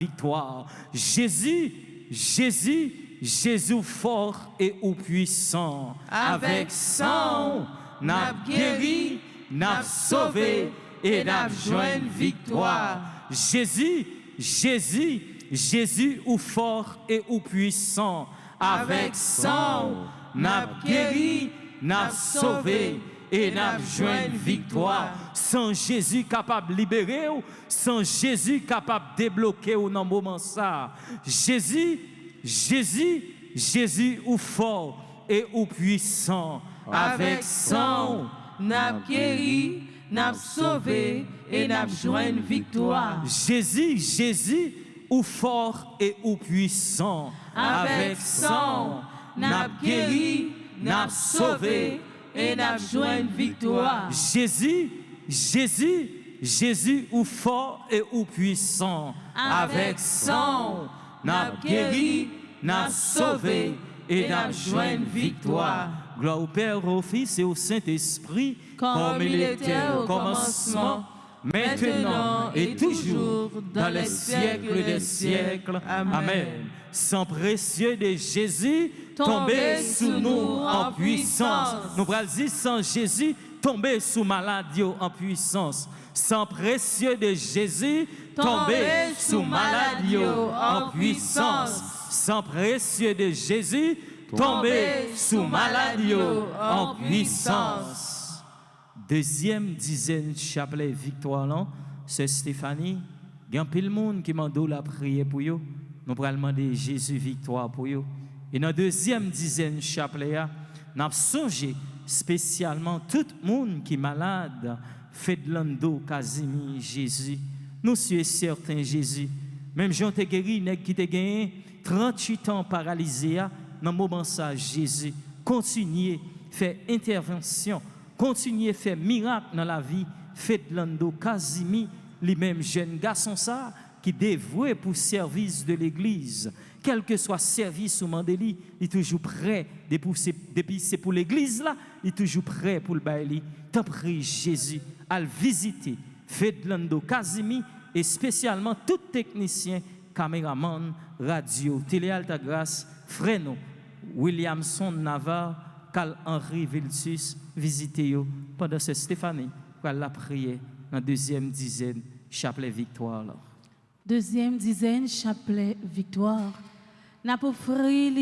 victoire. Jésus, Jésus, Jésus fort et ou puissant. Avec sang, n'a guéri, n'a sauvé et n'a joint victoire. Jésus, Jésus, Jésus ou fort et ou puissant. Avec sang, n'a guéri, n'a sauvé et n'a joint victoire. Sans Jésus capable de libérer, sans Jésus capable de débloquer ou dans moment ça. Jésus, Jésus, Jésus ou fort et ou puissant. Avec sang, n'a guéri, n'a sauvé et n'a joint victoire. Jésus, Jésus ou fort et ou puissant. Avec sang, n'a guéri, n'a sauvé et n'a joint victoire. Jésus, Jésus, Jésus ou fort et ou puissant. Avec sang, n'a guéri, n'a sauvé et n'a joint victoire. Gloire au Père, au Fils et au Saint-Esprit, comme il était au commencement, maintenant et toujours, dans les siècles des siècles. Amen. Sang précieux de Jésus, tombez sous nous en puissance. Nous allons dire sans Jésus, tombez sous maladie en puissance. Sang précieux de Jésus, tombez sous maladie en puissance. Sang précieux de Jésus, tombez sous maladie en puissance. Deuxième dizaine chapelet victoire là, c'est Stéphanie. Il y a un peu de monde qui m'a donné la prière pour vous. Nous allons demander Jésus victoire pour vous. Et dans la deuxième dizaine chapelet, nous avons songé spécialement tout le monde qui est malade. Fait de l'ando, Casimir, Jésus. Nous sommes certains, Jésus. Même Jean te guéri, qui te gagné 38 ans paralysé. Dans le moment ça, Jésus, continuez à faire intervention, continuez à faire miracle dans la vie. Faites l'ando, Casimir, les mêmes jeunes garçons ça, qui dévoué pour le service de l'Église. Quel que soit service ou mandeli, il est toujours prêt. Depuis c'est pour l'Église là, il est toujours prêt pour le baili. T'en prie Jésus, à le visiter. Faites l'ando, Casimir, et spécialement tout technicien, caméraman, radio, télé Alta Grâce, Freno, Williamson Navarre, Carl-Henri Vilsus, visitez-vous pendant ce Stéphanie, pour la prière dans la deuxième dizaine, chapelet victoire. Là. Deuxième dizaine, chapelet victoire. N'a pas offert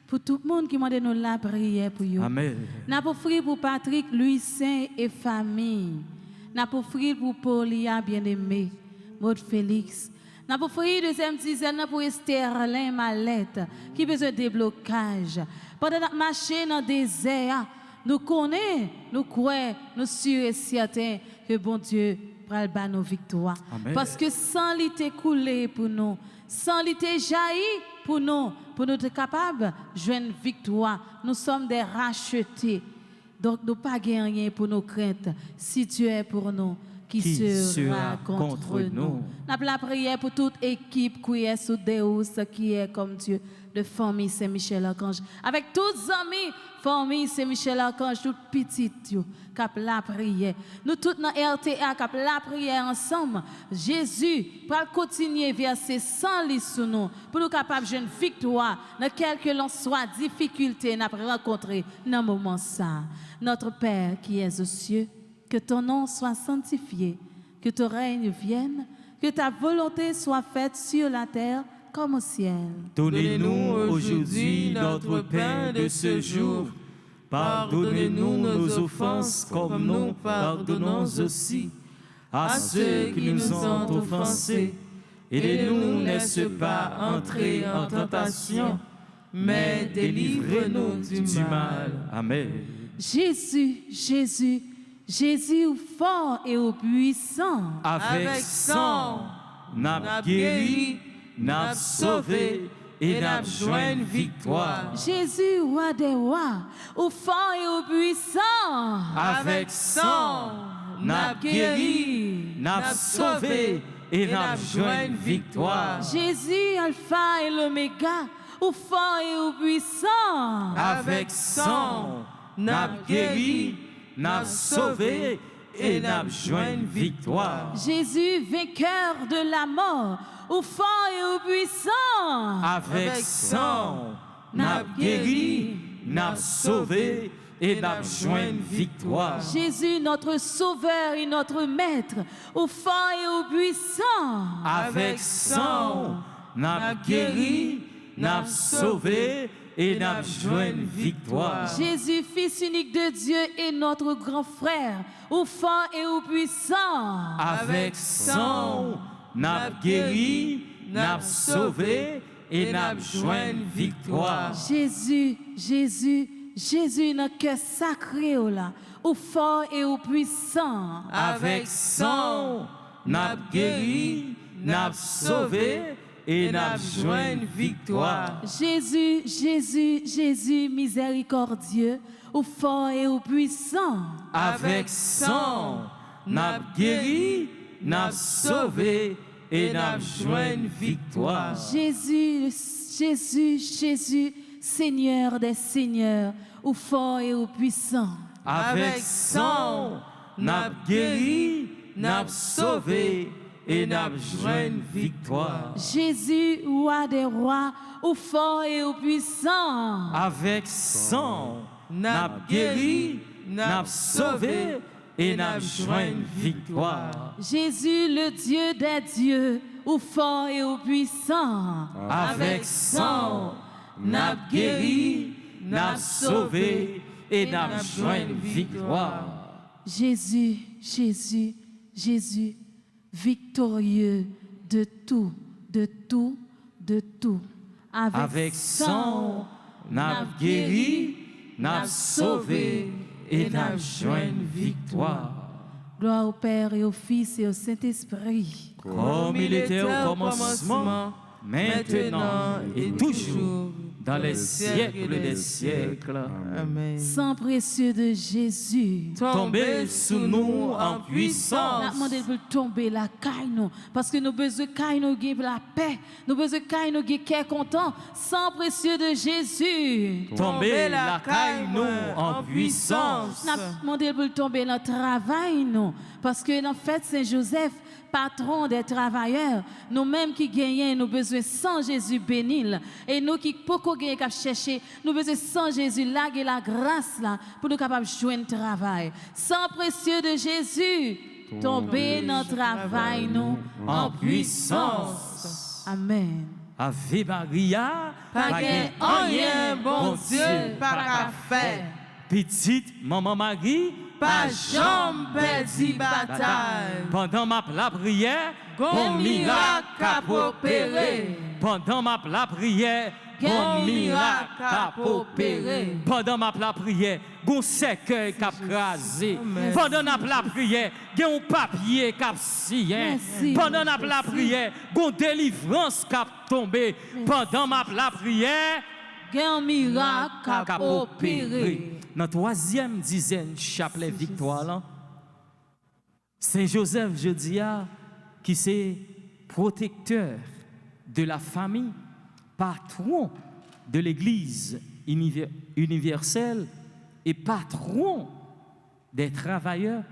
pour tout le monde qui m'a donné la prière pour vous. Amen. N'a pas offert pour Patrick, Louis Saint et famille. N'a pas offert pour Paulia bien-aimé, Maud Félix. N'a pas offert deuxième dizaine pour Estherlin Mallette qui a besoin de déblocage. Pendant notre marché dans le désert, nous connaissons, nous croyons, nous sommes sûrs et certains que bon Dieu va battre nos victoires. Amen. Parce que sans l'été coulé pour nous, sans l'été jailli pour nous être capables de jouer une victoire, nous sommes des rachetés. Donc nous pas rien pour nos craintes. Si tu es pour nous, qui sera contre nous. Nous la prière pour toute équipe qui est sous Deus, qui est comme Dieu, de famille Saint-Michel-Archange. Avec tous les amis, famille Saint-Michel-Archange, toute petite, qui la prière. Nous tous dans RTA, qui la prière ensemble. Jésus, pour continuer à verser sans lit sous nous, pour nous capables de une victoire, dans quelle que l'on soit difficulté, nous rencontrer dans ce moment ça. Notre Père qui es aux cieux, que ton nom soit sanctifié, que ton règne vienne, que ta volonté soit faite sur la terre comme au ciel. Donnez-nous aujourd'hui notre pain de ce jour. Pardonnez-nous nos offenses comme nous pardonnons aussi à ceux qui nous ont offensés. Et ne nous laisse pas entrer en tentation, mais délivre-nous du mal. Amen. Jésus, Jésus, Jésus au fort et au puissant. Avec sang, n'a guéri, n'a sauvé et n'a joint victoire. Jésus, roi des rois, au fort et au puissant. Avec sang, n'a guéri, n'a sauvé et n'a joint victoire. Jésus, alpha et l'oméga, au fort et au puissant. Avec sang, n'a guéri, n'a sauvé et n'a joint victoire. Jésus, vainqueur de la mort, ou fort et ou puissant. Avec sang, n'a guéri, n'a sauvé et n'a joint victoire. Jésus, notre Sauveur et notre Maître, au fort et au puissant. Avec sang, n'a guéri, n'a sauvé et n'a joint victoire. Jésus, Fils unique de Dieu et notre grand frère, au fort et au puissant. Avec sang, n'a guéri, n'a sauvé et n'a joint victoire. Jésus, Jésus, Jésus, notre cœur sacré, au fort et au puissant. Avec sang, n'a guéri, n'a sauvé et n'a joint victoire. Jésus, Jésus, Jésus, miséricordieux, au fort et au puissant. Avec sang, n'a guéri, n'a sauvé et n'a joint victoire. Jésus, Jésus, Jésus, Seigneur des seigneurs, au fort et au puissant. Avec sang, n'a guéri, n'a sauvé et n'a joint victoire. Jésus, roi des rois, au fort et au puissant. Avec sang, n'a guéri, n'a sauvé et n'a joint victoire. Jésus, le Dieu des dieux, au fort et au puissant. Avec sang, n'a guéri, n'a sauvé et n'a joint victoire. Jésus, Jésus, Jésus, victorieux de tout, de tout, de tout. Avec sang, n'a guéri, n'a sauvé et n'a joint victoire. Gloire au Père et au Fils et au Saint-Esprit. Comme il était au commencement, maintenant et toujours, dans les siècles des siècles. Amen. Sang précieux de Jésus. Tombez sous nous en puissance. Nous demandons de tomber la caille nous, parce que nous avons besoin de caille nous pour la paix. Nous avons besoin de caille nous cœur content. Sang précieux de Jésus. Tombez la caille nous en puissance. Nous demandons de tomber dans le travail nous, parce que dans fête Saint-Joseph, patron des travailleurs, nous-mêmes qui gagnons, nous besoin sans Jésus bénir. Et nous qui pouvons gagner qu'à chercher, nous besoin sans Jésus laguer la grâce là pour nous capables de jouer un travail. Sang précieux de Jésus, tomber dans le travail nous En puissance. Amen. Ave Maria, Pas gain rien, bon Dieu, pas qu'à faire. Petite maman Marie, Pas jambe perdu bataille. pendant la prière, Gon miracle à opérer. pendant la prière, Gon miracle à opérer. pendant la prière, gon cercueil qui a crasé. Pendant la prière, gon papier qui a scié. Merci. Pendant la prière, gon délivrance qui a tombé. Pendant la prière, Un miracle à opérer. Dans la troisième dizaine chapelet victoire, là, Saint Joseph, je dis, qui c'est protecteur de la famille, patron de l'Église universelle et patron des travailleurs,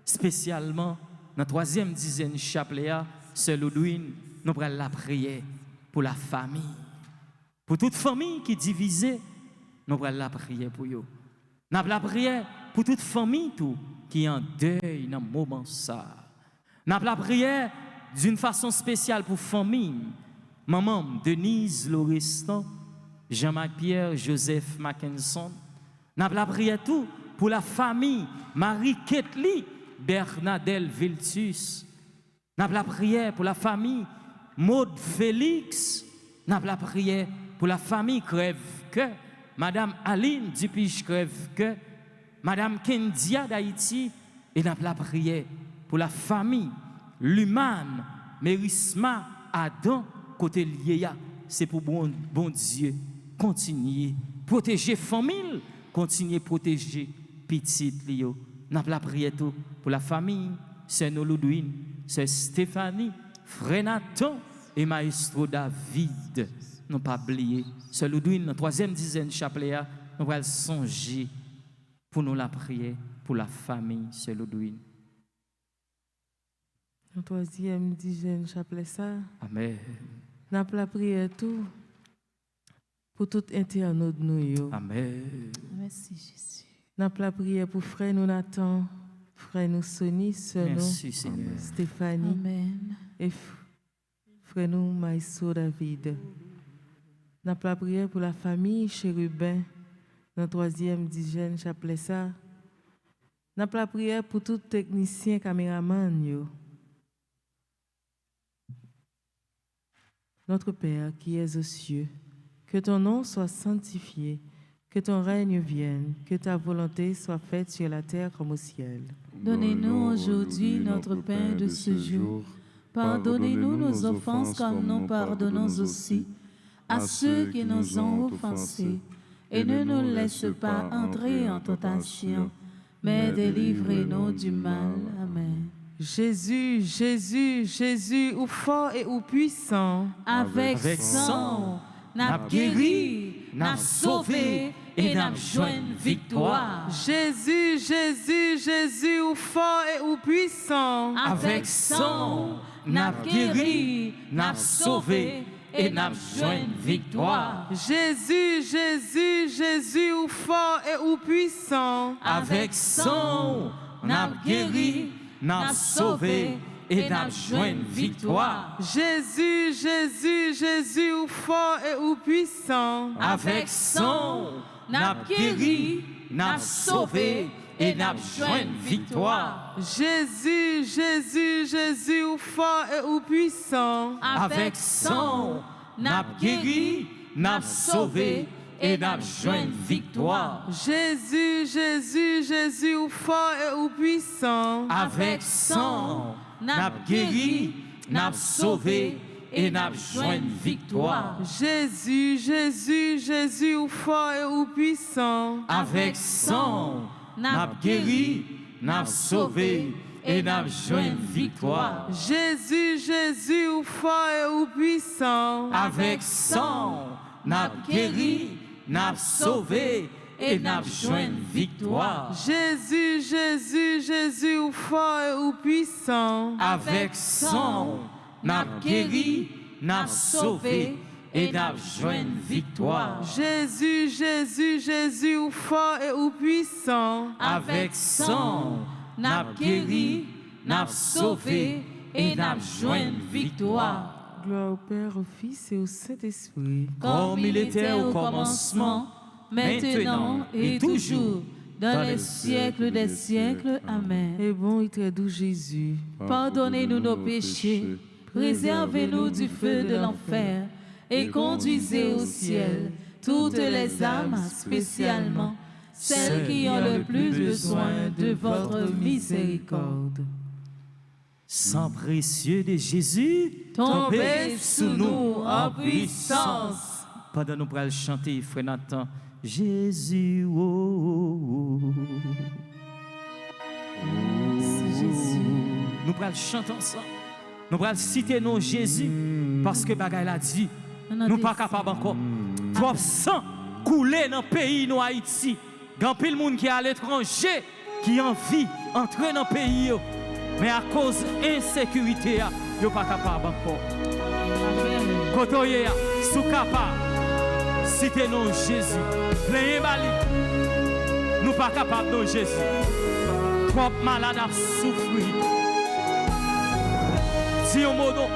spécialement dans la troisième dizaine chapelet, Sœur Ludwine, nous prenons la prière pour la famille. Pour toute famille qui est divisée, nous prenons la prière pour eux. Nous avons la prière pour toute famille tout, qui est en deuil dans ce moment. Nous avons la prière d'une façon spéciale pour famille. Maman Denise Lauristan, Jean-Marc Pierre, Joseph Mackinson. Nous avons la prière tout pour la famille Marie Ketli, Bernadette Viltus. Nous avons la prière pour la famille Maud Félix. Nous avons la prière pour la famille Crève-Cœur. Madame Aline Dupige Crève-Cœur, Madame Kendia d'Haïti, et nous avons la prière pour la famille Lumane, Mérisma, Adam, côté lié. C'est pour bon Dieu, continuer, protéger famille, continuer protéger petite Lio. Nous avons la prière tout pour la famille, Sœur Noloudouine, Sœur Stéphanie, Frère Nathan et Maestro David. Nous pas oublier. Sœur Ludwine, la troisième dizaine chapelet, nous allons songer pour nous la prière pour la famille, Sœur Ludwine. Le troisième dizaine, chapelet ça. Amen. N'a pas la prière tout pour tout internaute nous. Amen. Merci Jésus. N'a pas la prière pour frère nous Nathan, frère nous Sony, sœur nous Merci Seigneur. Stéphanie Amen. et frère nous Maïso David. N'a pas la prière pour la famille Chérubin, dans le troisième dizaine, chapelet ça. N'a pas la prière pour tout technicien caméraman yo. Notre Père qui es aux cieux, que ton nom soit sanctifié, que ton règne vienne, que ta volonté soit faite sur la terre comme au ciel. Donnez-nous aujourd'hui notre pain de ce jour. Pardonnez-nous nos offenses comme nous pardonnons aussi à ceux qui nous ont offensés. Et ne nous laisse pas entrer en tentation, mais délivrez-nous du mal. Amen. Jésus, Jésus, Jésus, ou fort et ou puissant, Avec Avec sang, n'a guéri, n'a sauvé et n'a joint victoire. Jésus, Jésus, Jésus, ou fort et ou puissant, Avec sang, n'a guéri, n'a sauvé et n'a joint victoire. Jésus, Jésus, Jésus, ou fort et ou puissant, Avec sang, n'a guéri, n'a sauvé et n'a joint victoire. Jésus, Jésus, Jésus, ou fort et ou puissant, Avec sang, n'a guéri, n'a sauvé et n'a joint victoire. Jésus, Jésus, Jésus, ou fort et ou puissant, Avec sang, n'a guéri, n'a sauvé et n'a joint victoire. Jésus, Jésus, Jésus, ou fort et ou puissant, Avec sang, n'a guéri, n'a sauvé et n'a joint victoire. Jésus, Jésus, Jésus, ou fort et ou puissant, Avec sang, n'a guéri, n'a sauvé et n'a joint victoire. Jésus, Jésus, ou fort et ou puissant, Avec sang, n'a guéri, n'a sauvé et n'a joint victoire. Jésus, Jésus, Jésus, ou fort et ou puissant, Avec sang, n'a guéri, n'a sauvé et n'a joint victoire. Jésus, Jésus, Jésus, ou fort et ou puissant, Avec sang, n'a guéri, n'a sauvé et n'a joint victoire. gloire au Père, au Fils et au Saint-Esprit, Comme il était au commencement, maintenant et toujours, dans les siècles des siècles. Amen. et bon et très doux Jésus, Pardonnez-nous nos péchés, préservez-nous du feu de l'enfer et conduisez au ciel toutes les âmes, spécialement celles qui ont le plus besoin de votre miséricorde. Sang précieux de Jésus, Tombez sous nous en puissance. Pendant nous pourrons chanter, frère Nathan, Jésus, oh, oh, oh. Merci Jésus. Nous pourrons chanter ensemble. Nous pourrons citer nos Jésus parce que bagaille l'a dit. Nous pas capables encore. Trop sang coulé dans le pays nous Haïti. Grand pile monde qui est à l'étranger qui a envie d'entrer dans le pays yo. Mais à cause de l'insécurité, ils ne sont pas capables encore. Kotoye, sous capable, citez nous Jésus. Plein bali, nous ne sommes pas capables de Jésus. Trop malade à souffrir. Si on modo.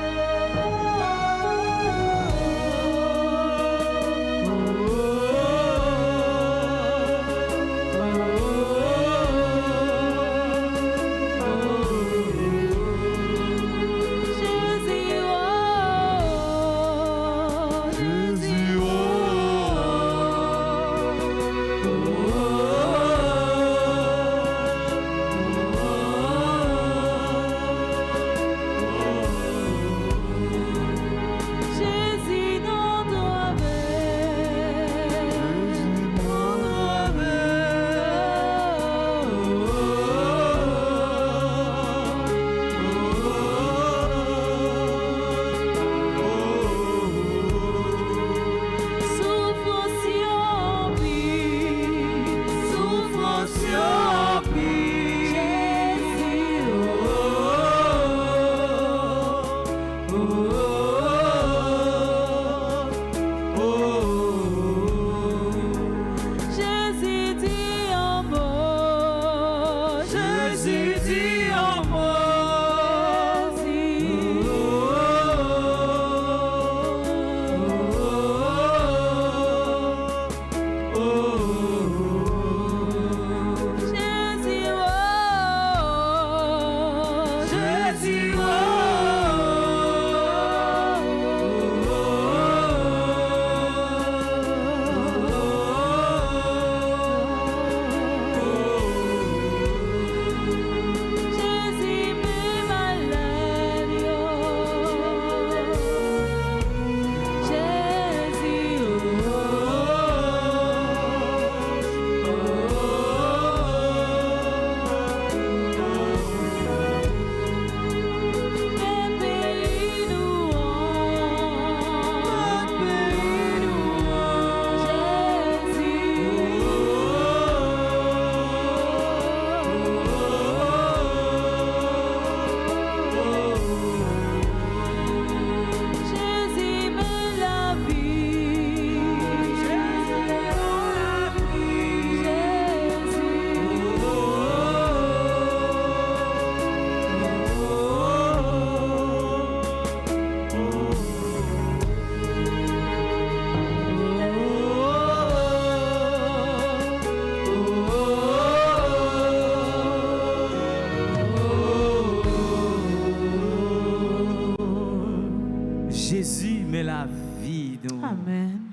mais la vie. Nous. Amen.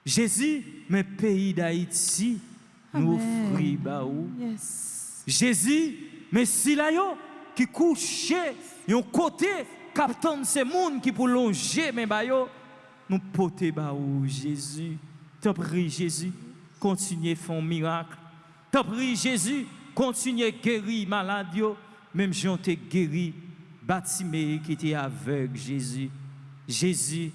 Jésus, mais pays d'Haïti, nous offrons. Yes. Jésus, mais si là, qui couche, yon côté, captain ces monde qui pour longer, mais nous poter baou Jésus. T'en prie Jésus, continuez faire miracle. T'en prie Jésus, continuez guérir malade, même j'en t'ai guéri, Batimé qui était aveugle Jésus. Jésus,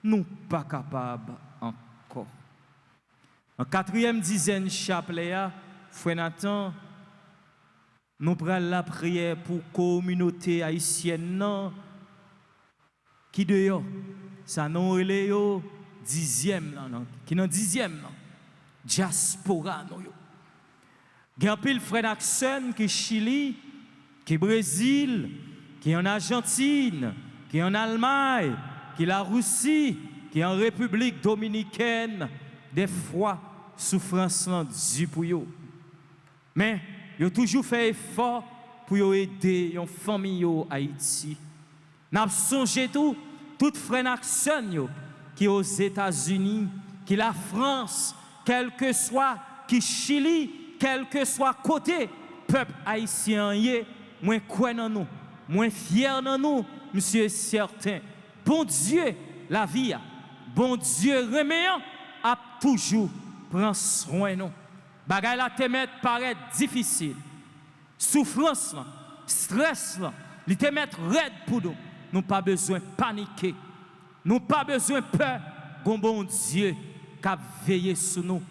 nous pas capables encore. En 4e dizaine chapelet, Frère Nathan, nous prenons la prière pour la communauté haïtienne qui dehors, ça nous relève 10e, qui dans 10e, diaspora. Il y a un pile frère Naxon qui Chili, qui Brésil, qui en Argentine, qui en Allemagne, qui la Russie, qui en République dominicaine, des fois, souffrance du pour eux. Mais, ils ont toujours fait effort pour aider les familles en Haïti. Nous avons songé tout frère Naxon qui est aux États-Unis, qui la France, quel que soit, qui Chili, quel que soit côté, peuple haïtien, moins quoi dans nous, moins fier dans nous, monsieur certain. Bon Dieu, la vie, bon Dieu, reméant, a toujours prend soin de nous. Bagay la te met paraît difficile. Souffrance, stress, li te met raide pour nous. Nous pas besoin de paniquer. Nous pas besoin de peur. Gon bon Dieu qui a veillé sur nous.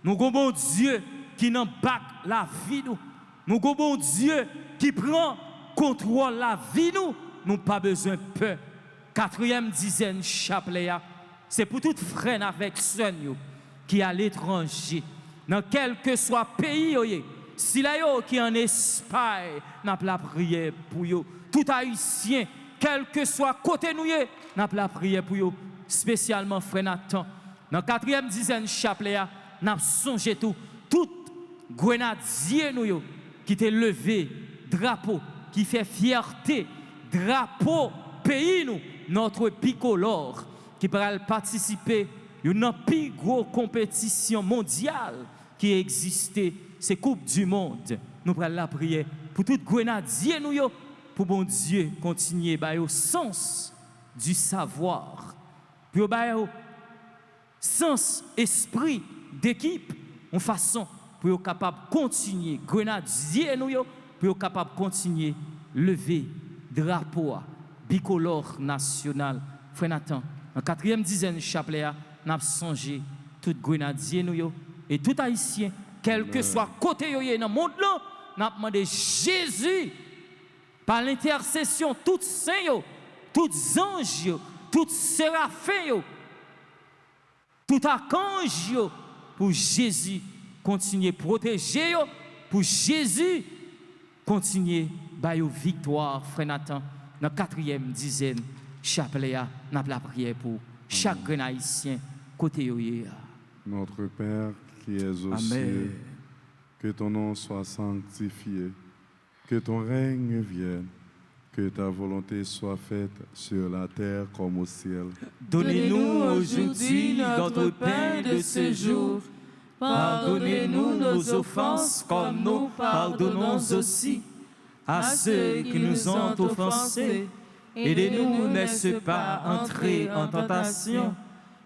Nous avons bon Dieu qui n'en bat la vie nous. Nous avons bon Dieu qui prend contrôle la vie nous. Nous pas besoin de peur. 4e dizaine chapelet, c'est pour tout frère avec son qui à l'étranger, dans quel que soit pays, si là qui en Espagne, n'a la prière pour eux. Tout haïtien, quel que soit côté nous, n'a la prière pour eux. Spécialement frère Nathan. Dans 4e dizaine chapelet, n'a songé tout grenadier nous qui te levé drapeau qui fait fierté, drapeau pays nous, notre picolore qui pourra participer à une plus grosse compétition mondiale qui existait, c'est Coupe du Monde. Nous prenons la prière pour tout grenadier nous, pour bon Dieu continuer au sens du savoir, pour au sens esprit d'équipe, en façon pour être capable de continuer grenadier nous, pour être capable de continuer lever drapeau bicolore national. Frère Nathan, en 4e dizaine chapelet, nous avons songé tout grenadier nous et tout haïtien, quel que soit côté dans le monde, nous avons demandé Jésus, par l'intercession, tous saints, tous anges, tous séraphins, tout archange, pour Jésus continuer à protéger, pour Jésus continuer à victoire, frère Nathan, dans la 4e dizaine chapelet, nous avons la prière pour chaque haïtien côté. Notre Père qui es aux cieux, que ton nom soit sanctifié, que ton règne vienne, que ta volonté soit faite sur la terre comme au ciel. Donnez-nous aujourd'hui notre pain de ce jour. Pardonnez-nous nos offenses comme nous pardonnons aussi à ceux qui nous ont offensés. Et ne nous laisse pas entrer en tentation,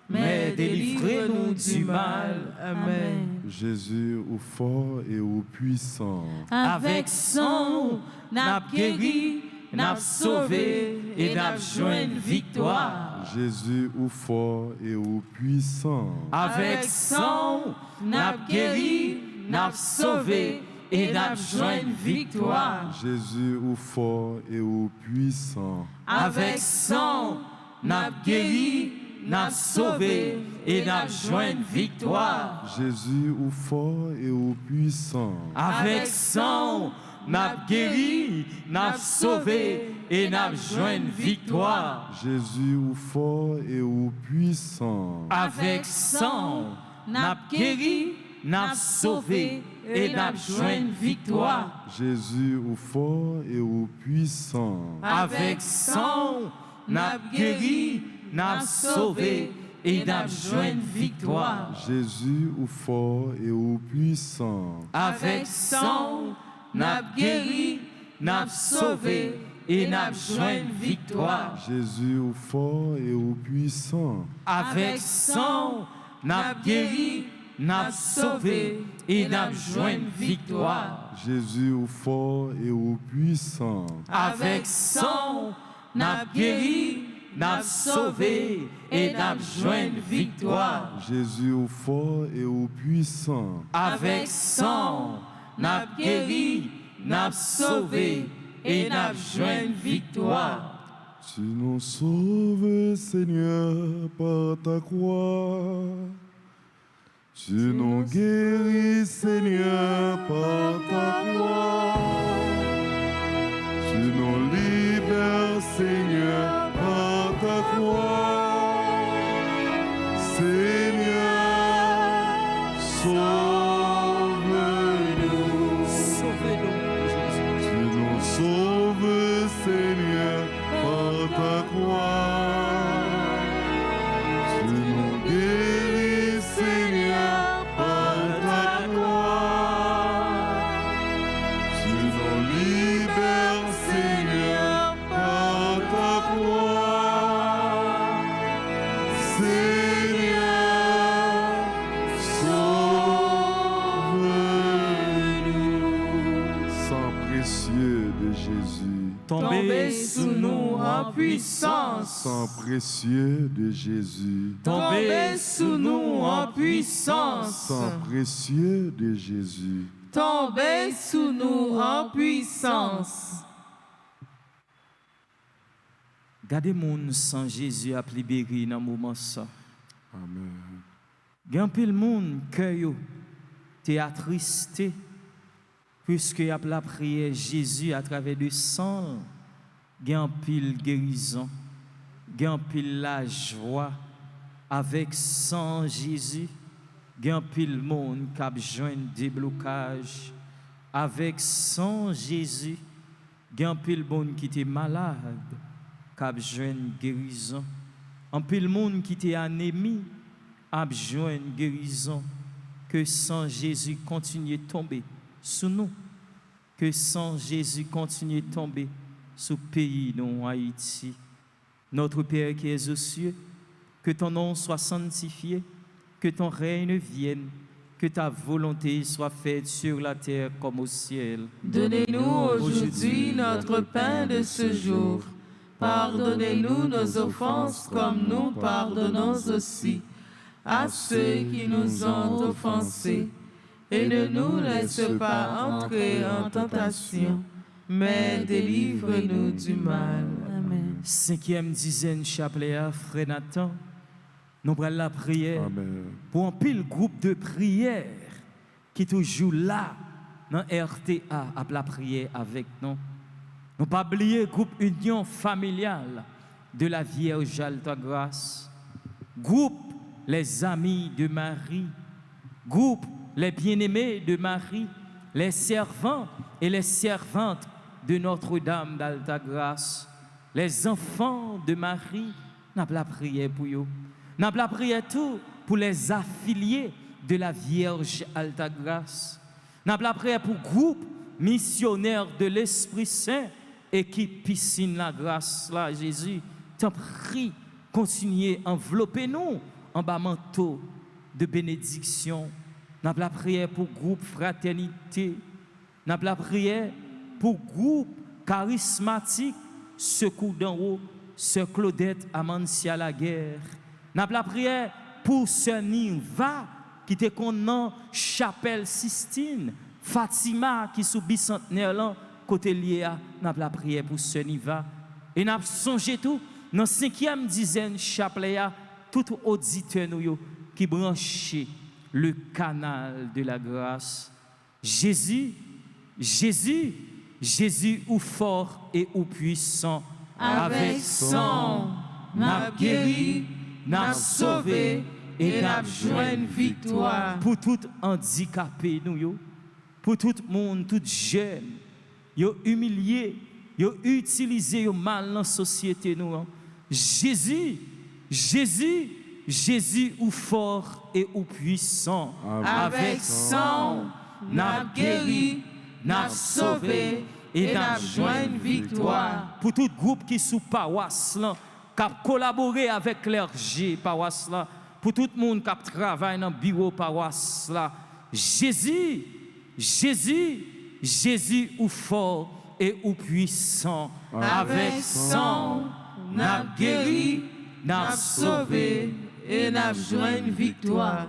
mais délivrez-nous du mal. Amen. Jésus, au fort et au puissant, Avec son, n'a guéri, n'a sauvé et n'a joint victoire. Jésus, au fort et au puissant, Avec son, n'a guéri, n'a sauvé et n'a joint victoire. Jésus, au fort et au puissant, Avec son, n'a guéri, n'a sauvé et n'a joint victoire. Jésus, au fort et au puissant, Avec son, n'a guéri, n'a sauvé et n'a joint victoire. Jésus, au fort et au puissant, Avec son, n'a guéri, n'a sauvé et n'a joint victoire. Jésus, au fort et au puissant, Avec son, n'a guéri, n'a sauvé et n'a joint victoire. Jésus ou fort et ou puissant. Avec sang, n'a guéri, n'a sauvé et n'a joint victoire. Jésus ou fort et ou puissant. Avec sang, n'a guéri, n'a sauvé et n'a joint victoire. Jésus ou fort et ou puissant. Avec sang, n'a guéri, n'a sauvé et n'a joint victoire. Jésus ou fort et ou puissant. Avec sang, n'a guéri, n'a sauvé et n'a joint victoire. Tu nous sauves, Seigneur, par ta croix. Tu nous guéris, Seigneur, par ta croix. Tu nous libères, Seigneur, par ta croix. Seigneur, sauve-nous. Sauve-nous, Jésus. Tu nous sauves, Seigneur, par ta croix. Tu nous guéris, Seigneur, par ta croix. Tu nous libères, Seigneur, par ta croix. Seigneur, sauve-nous. Sang précieux de Jésus. Tombez sous nous en puissance. Sang précieux de Jésus. Tombez sous nous en puissance. Sang précieux de Jésus. Tombez sous nous en puissance. Gardez moun sans Jésus à libérer dans moment ça. Amen. Gan pile moun cœur yo t'es attristé puisque y a la prière Jésus à travers du sang. Gan pile guérison. Gan pile la joie avec sang Jésus. Gan pile moun k'ap joindre déblocage avec sang Jésus. Gan pile moun qui était malade k'ap joindre guérison. En pile moun qui était anémie ap joindre guérison. Que sang Jésus continue de tomber sous nous. Que sang Jésus continue de tomber sous le pays non Haïti. Notre Père qui es aux cieux, que ton nom soit sanctifié, que ton règne vienne, que ta volonté soit faite sur la terre comme au ciel. Donnez-nous aujourd'hui notre pain de ce jour. Pardonnez-nous nos offenses comme nous pardonnons aussi à ceux qui nous ont offensés. Et ne nous laisse pas entrer en tentation, mais délivre-nous du mal. Amen. 5e dizaine chapelet à Frère Nathan. Nous prenons la prière Amen. pour un pile groupe de prière qui est toujours là dans RTA à la prière avec nous. Nous pas oublier groupe Union familiale de la Vierge Alta Grâce, groupe les amis de Marie, groupe les bien-aimés de Marie, les servants et les servantes de Notre-Dame d'Alta Grâce, les enfants de Marie. Nous avons la prière pour eux. Nous avons la prière tout pour les affiliés de la Vierge Alta Grâce. Nous avons la prière pour groupe missionnaire de l'Esprit Saint, équipe piscine la grâce là, Jésus. T'en prie, continuez, enveloppez-nous en bas manteau de bénédiction. Nous avons la prière pour groupe fraternité. Nous avons la prière pour groupe charismatique, secours d'en haut, Sœur Claudette Amancia Laguerre. Nous avons la prière pour Sœur Niva, qui était qu'on Chapelle Sistine, Fatima, qui sous bicentenaire là, côté lié à, nous avons la prière pour Sœur Niva. Et nous avons songé tout, dans 5e dizaine chapelet, tout auditeur nous qui branché le canal de la grâce. Jésus, Jésus, Jésus ou fort et ou puissant, Avec sang, n'a guéri, n'a sauvé et n'a joint victoire. Pour tout handicapé nous, pour tout monde, tout jeune, yo humilié, yo utilisé yo mal dans la société nous. Jésus, Jésus, Jésus ou fort et ou puissant. Avec sang, n'a guéri, n'a sauvé et n'a joint victoire. Pour tout groupe qui sous paroisse là, qui a collaboré avec l'RG paroisse là, pour tout le monde qui travaille dans le bureau paroisse là, Jésus, Jésus, Jésus ou fort et ou puissant. Avec sang, n'a guéri, n'a sauvé et n'a joint victoire.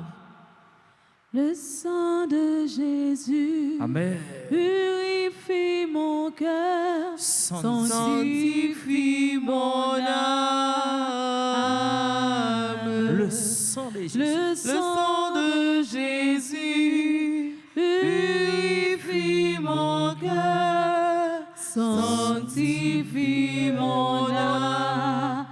Le sang de Jésus Amen. purifie mon cœur, Sanctifie mon âme. Le sang de Jésus. le Le sang de Jésus purifie mon cœur, sanctifie mon âme.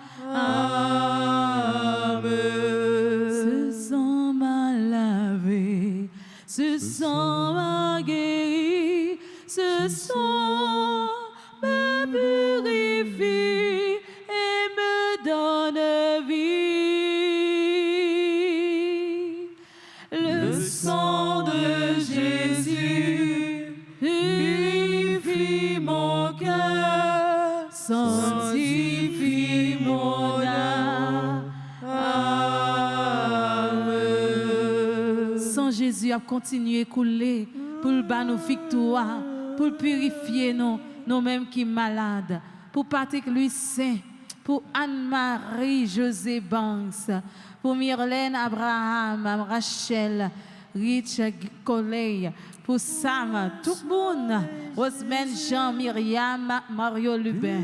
Ce sang m'a lavé, ce sang m'a guéri, ce sang me purifie et me donne vie. Le sang de Jésus purifie mon cœur, sanctifie mon âme. Sans Jésus a continué à couler pour le bas nos victoires, pour purifier nous-mêmes qui sommes malades, pour Patrick Louis Saint, pour Anne-Marie José Banks, pour Myrlène Abraham, Rachel, Rich Colley, pour Sam, tout le monde, Rosemary Jean, Myriam, Mario Lubin.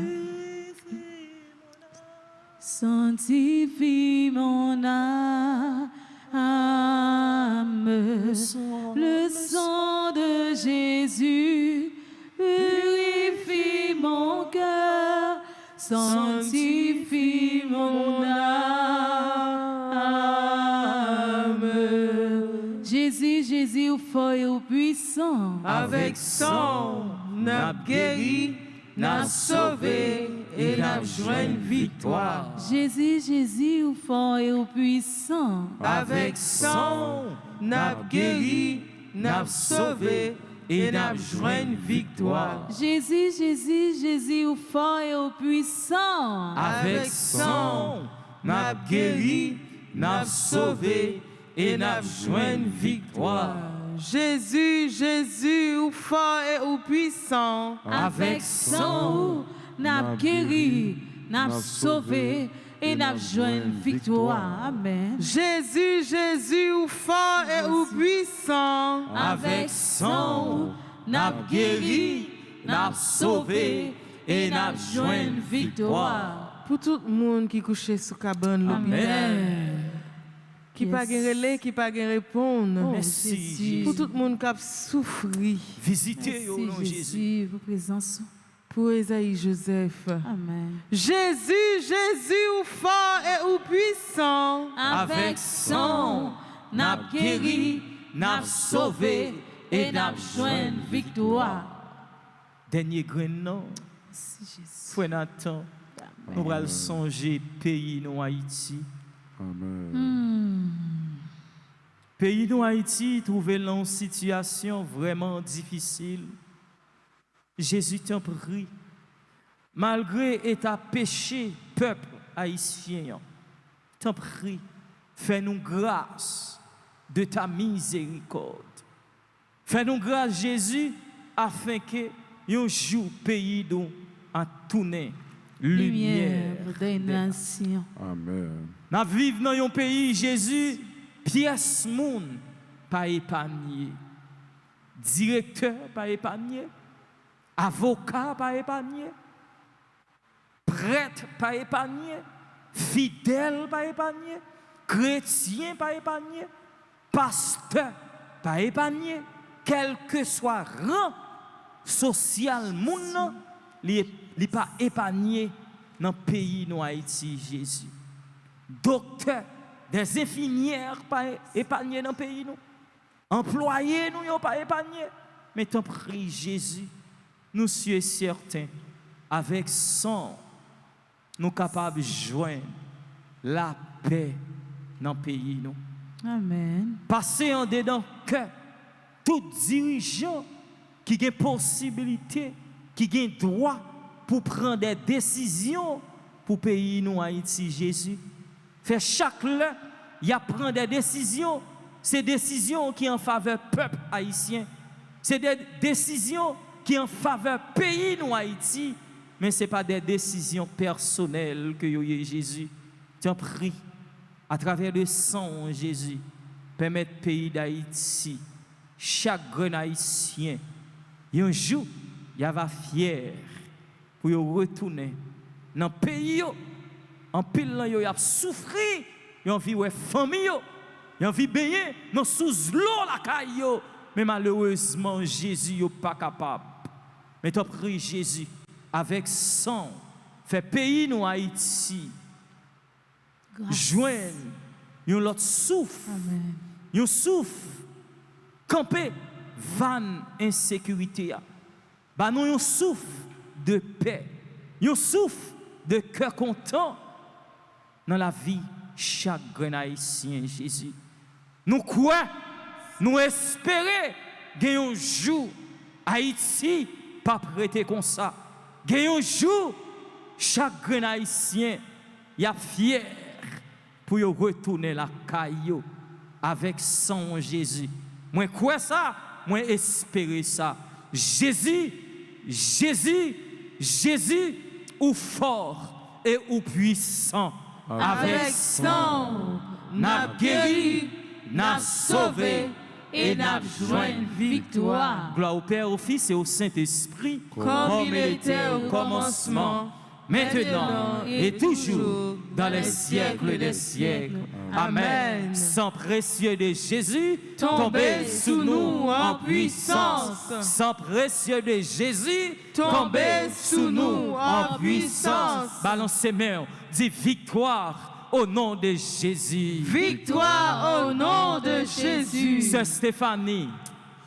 Sanctifie mon âme, le sang de Jésus purifie mon cœur, sanctifie mon âme. Jésus, Jésus, au fort et au puissant, Avec sang, n'a guéri, n'a sauvé et n'a joint victoire. Jésus, Jésus, au fort et au puissant, Avec sang, n'a guéri, n'a sauvé et n'a joint victoire. Jésus, Jésus, Jésus, au fort et au puissant, Avec sang, n'a guéri, n'a sauvé et n'a joint victoire. Jésus, Jésus, au fort et au puissant. avec sang, n'a guéri, n'a sauvé et n'a joint victoire. Amen. Jésus, Jésus, au fort et au puissant. Avec sang, n'a guéri, n'a sauvé et n'a joint victoire. Pour tout le monde qui couche sous cabane l'hôpital, Amen. qui pas relais, qui pas répondre. Merci, Jésus. Pour tout le monde qui a souffri. Visitez au nom de Merci Jésus. Jésus, vos présences. Pour Esaïe Joseph. Amen. Jésus, Jésus, au fort et au puissant. Avec sang, n'a guéri, n'a sauvé et n'a joint victoire. Dernier grain, non? Merci Jésus. Frère Nathan, nous allons songer pays nous Haïti. Amen. Pays nous Haïti trouvé dans une situation vraiment difficile. Jésus t'en prie, malgré état péché, peuple haïtien, t'en prie, fais-nous grâce de ta miséricorde. Fais-nous grâce, Jésus, afin que un jour pays nous a tourné lumière. des nations. Amen. Nous vivons dans un pays, Jésus, pièce moun pas épargné, directeur pas épargné, avocat pas épargné, prêtre pas épargné, fidèle pas épargné, chrétien pas épargné, pasteur pas épargné, quel que soit rang social moun, il pas épargné dans le pays de Haïti, Jésus. Docteur, des infirmières pas épargnées dans le pays, nous. Employés, nous n'ont pas épargnés. Mais t'en prie, Jésus, nous sommes certains, avec sang, nous sommes capables de joindre la paix dans le pays. Nous. Amen. Passez en dedans que tout dirigeant qui a possibilité, qui a droit pour prendre des décisions pour le pays nous Haïti, Jésus. Fait chaque l'heure, il y a prendre des décisions. Ces décisions qui en faveur du peuple haïtien. C'est des décisions qui en faveur du pays nous Haïti. Mais ce n'est pas des décisions personnelles que Jésus. T'en prie, à travers le sang Jésus, permettre le pays d'Haïti, chaque grand haïtien, un jour, il va fier pour retourner dans le pays. En pile, il a souffert, il a vu famille, il a vu baigner dans sous l'eau la caillou. Mais malheureusement, Jésus n'est pas capable. Mais tu prie Jésus, avec sang, fait pays nous Haïti, joindre un autre souffle, un souffle, camper, van insécurité. Bah nous un souffle de paix, un souffle de cœur content dans la vie chaque grand haïtien Jésus. Nous croyons, nous espérons qu'il un jour Haïti pas prêté comme ça. Qu'il un jour chaque grand haïtien y a fier pour retourner la caillou avec son Jésus. Moi crois ça, moi espérer ça. Jésus, ou fort et ou puissant. Avec sang, n'a guéri, n'a sauvé et n'a joint victoire. Gloire au Père, au Fils et au Saint-Esprit, comme il était au commencement, maintenant et toujours, dans les siècles des siècles. Amen. Sang précieux de Jésus, tombez sous nous en puissance. Sang précieux de Jésus, tombez sous nous en puissance. Balancez mains, dis victoire au nom de Jésus. Victoire au nom de Jésus. Sœur Stéphanie,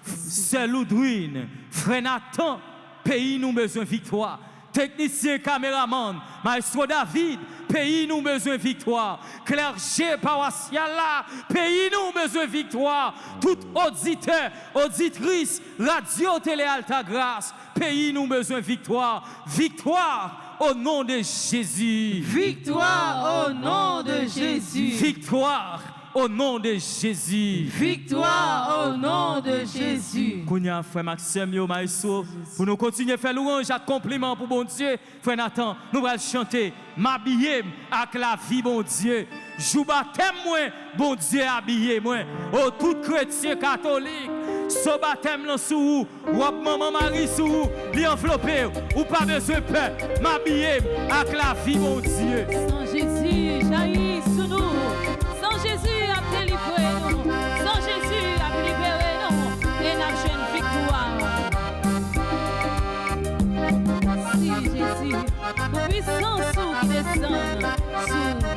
Sœur Loudouine, Frère Nathan, pays nous besoin de victoire. Technicien, caméraman, Maestro David, pays nous besoin de victoire. Clergé paroissial là, pays nous besoin de victoire. Tout auditeur, auditrice, radio, télé, Alta Grâce, pays nous besoin de victoire. Victoire au nom de Jésus. Victoire au nom de Jésus. Victoire au nom de Jésus. Victoire au nom de Jésus. Kounia, frère Maxime, yo maestro, pour nous continuer à faire louange à compliment pour bon Dieu. Frère Nathan, nous allons chanter m'habiller avec la vie, bon Dieu. Jou baptême, moi, bon Dieu habillé, moi. Oh, tout chrétien catholique, ce baptême là sous ou maman Marie sous li enveloppé, ou pas besoin de peur. M'habiller avec la vie, bon Dieu. Sans Jésus, jaillit sous nous. Sans Jésus, a délivré nous. Sans Jésus, a libéré nous. Et n'a jeune victoire. Si Jésus, pour puissance qui descend sur nous.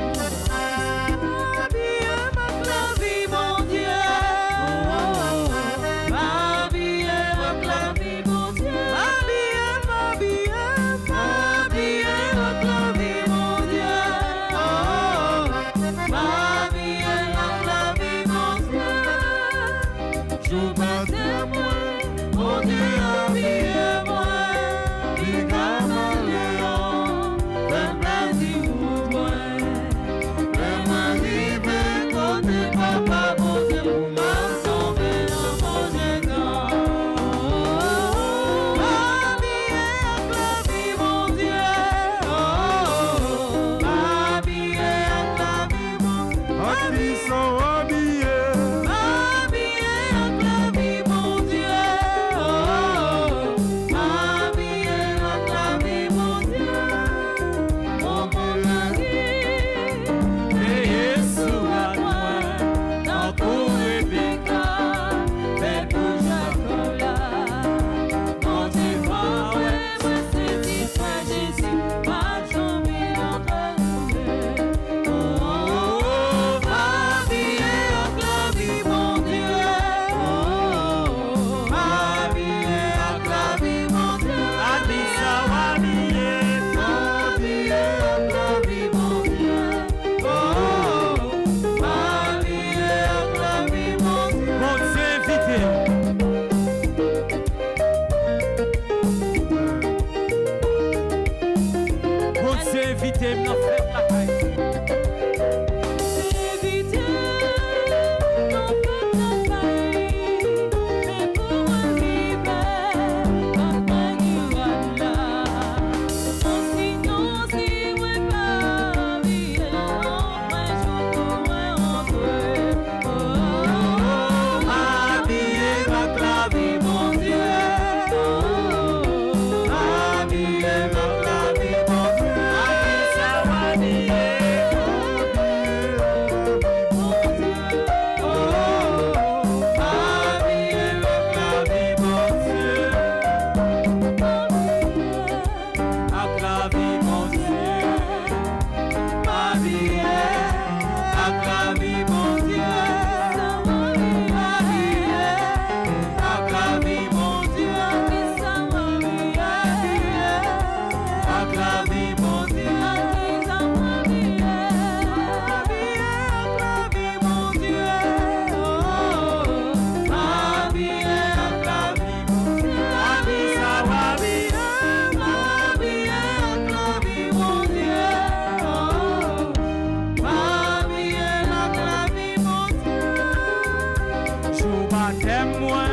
témoin,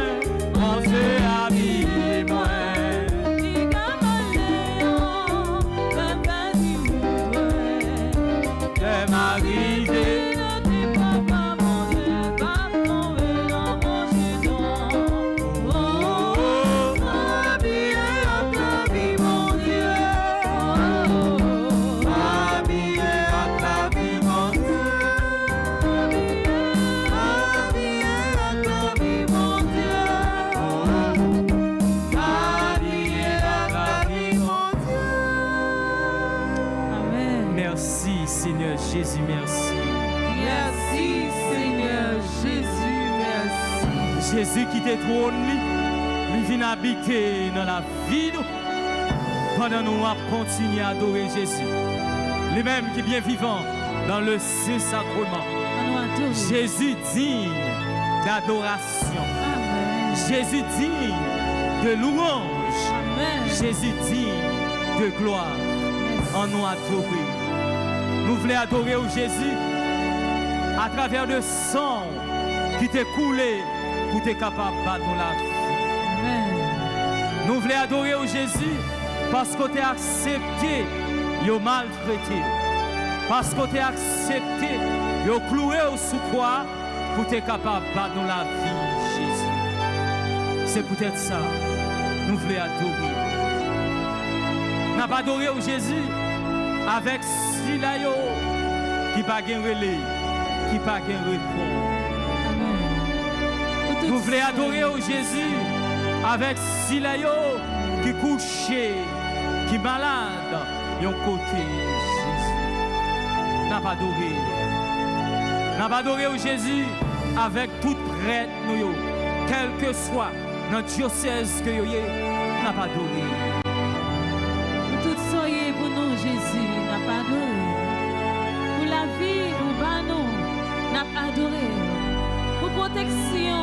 mon Dieu a mis moi. Seigneur Jésus, merci. Merci, Seigneur Jésus, merci. Jésus qui t'est trôné, il vient habiter dans la vie nous. Pendant nous continuer à adorer Jésus. Lui-même qui est bien vivant dans le Saint-Sacrement. Jésus digne d'adoration. Jésus digne de louange. Jésus digne de gloire. En nous adorer. Nous voulons adorer au Jésus à travers le sang qui t'est coulé pour être capable de battre la vie. Nous voulons adorer au Jésus parce que tu as accepté de maltraiter. Parce que tu as accepté de clouer au sous-croix pour être capable de battre la vie, Jésus. C'est peut-être ça. Nous voulons adorer. Nous n'avons pas adoré au Jésus avec Silayo qui n'a pas de relais, qui n'a pas de réponse. Nous voulons adorer au Jésus avec Silayo qui couché, qui est malade, d'un côté Jésus. Nous n'avons pas adoré. Nous n'avons pas adoré au Jésus avec tout prêtre, quel que soit notre diocèse que nous n'avons pas adoré. Tout soyez pour nous, Jésus, n'a pas adoré. Pour la vie, pour nous, n'a pas adoré. Pour protection,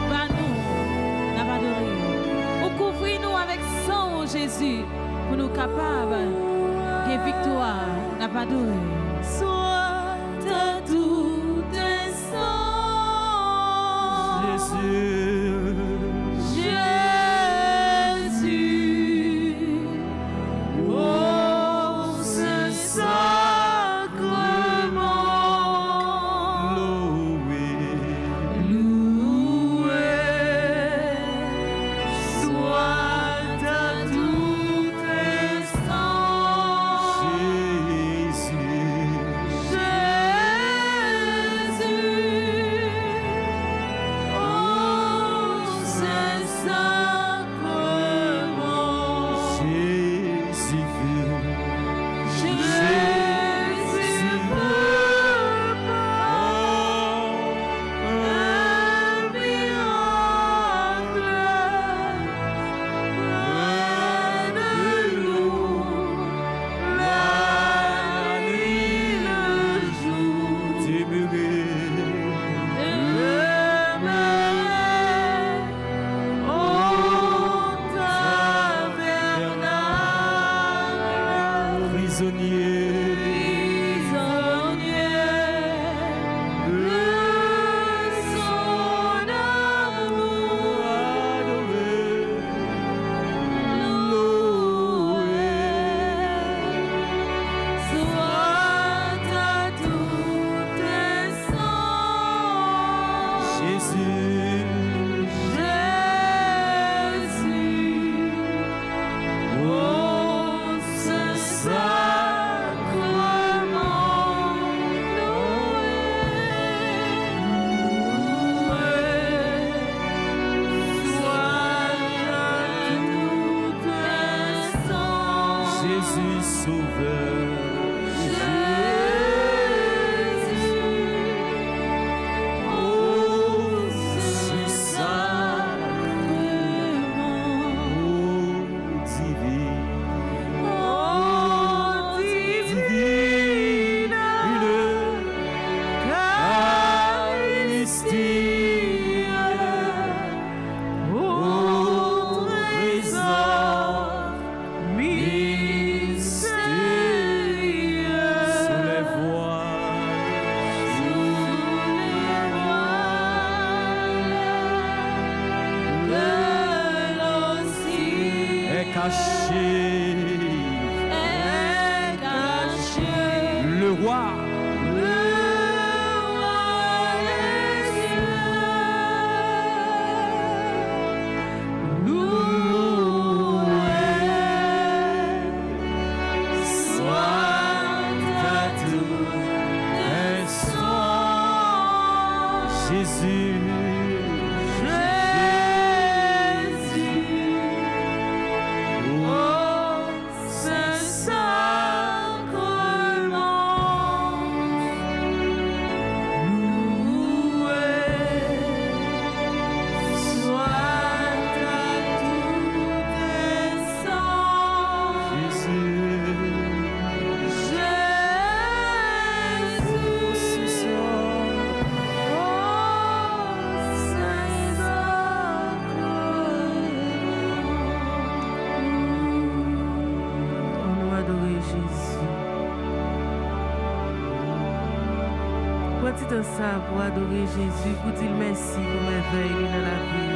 nous, n'a pas adoré. Pour couvrir nous avec sang, Jésus, pour nous capables de victoire, n'a pas adoré. Soit à tout instant, Jésus. Jésus. Jésus. Ça pour adorer Jésus, pour dire merci pour merveille dans la vie.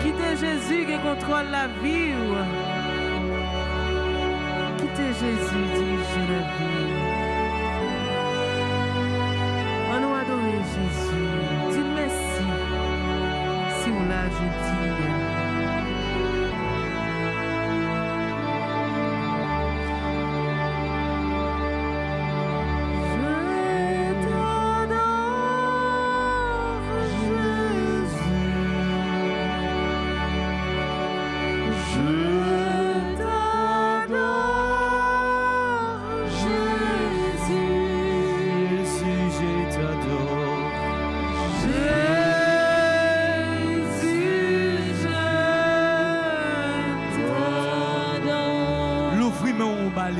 Quittez Jésus qui contrôle la vie. Quittez Jésus, dirige la vie. On nous adorer Jésus. Dis merci. Si on l'a, je dis.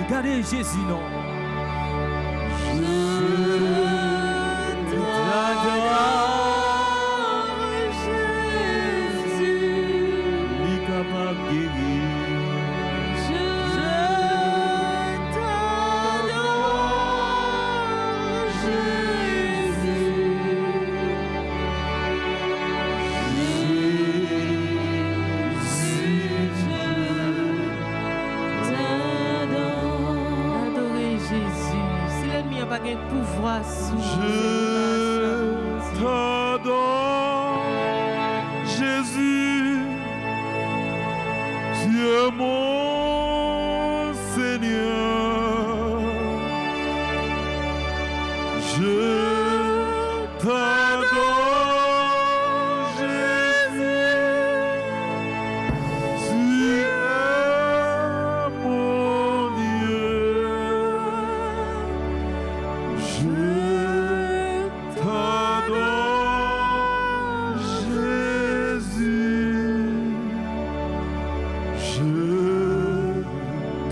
Regardez Jésus, non. Pouvoir sous je t'adore, Jésus, tu es mon Seigneur. Je t'adore, Jésus, tu es mon Dieu. Je t'adore, Jésus. Je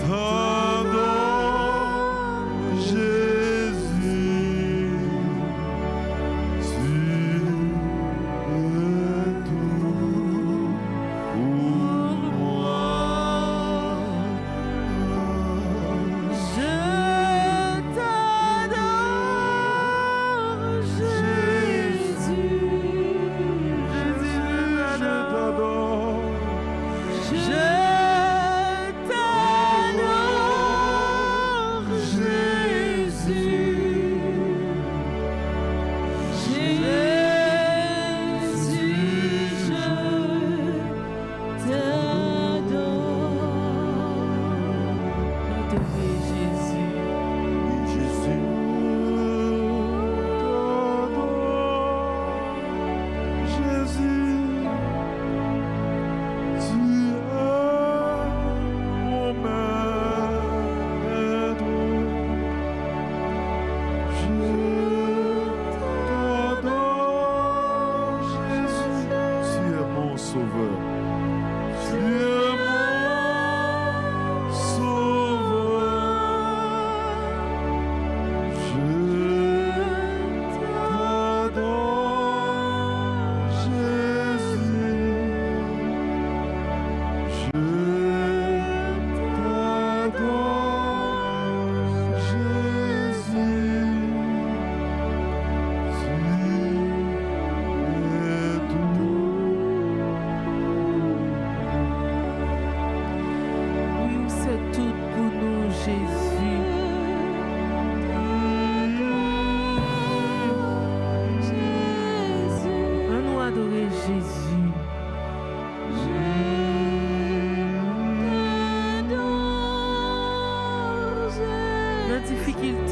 t'adore, Jésus. Tu es tout pour moi.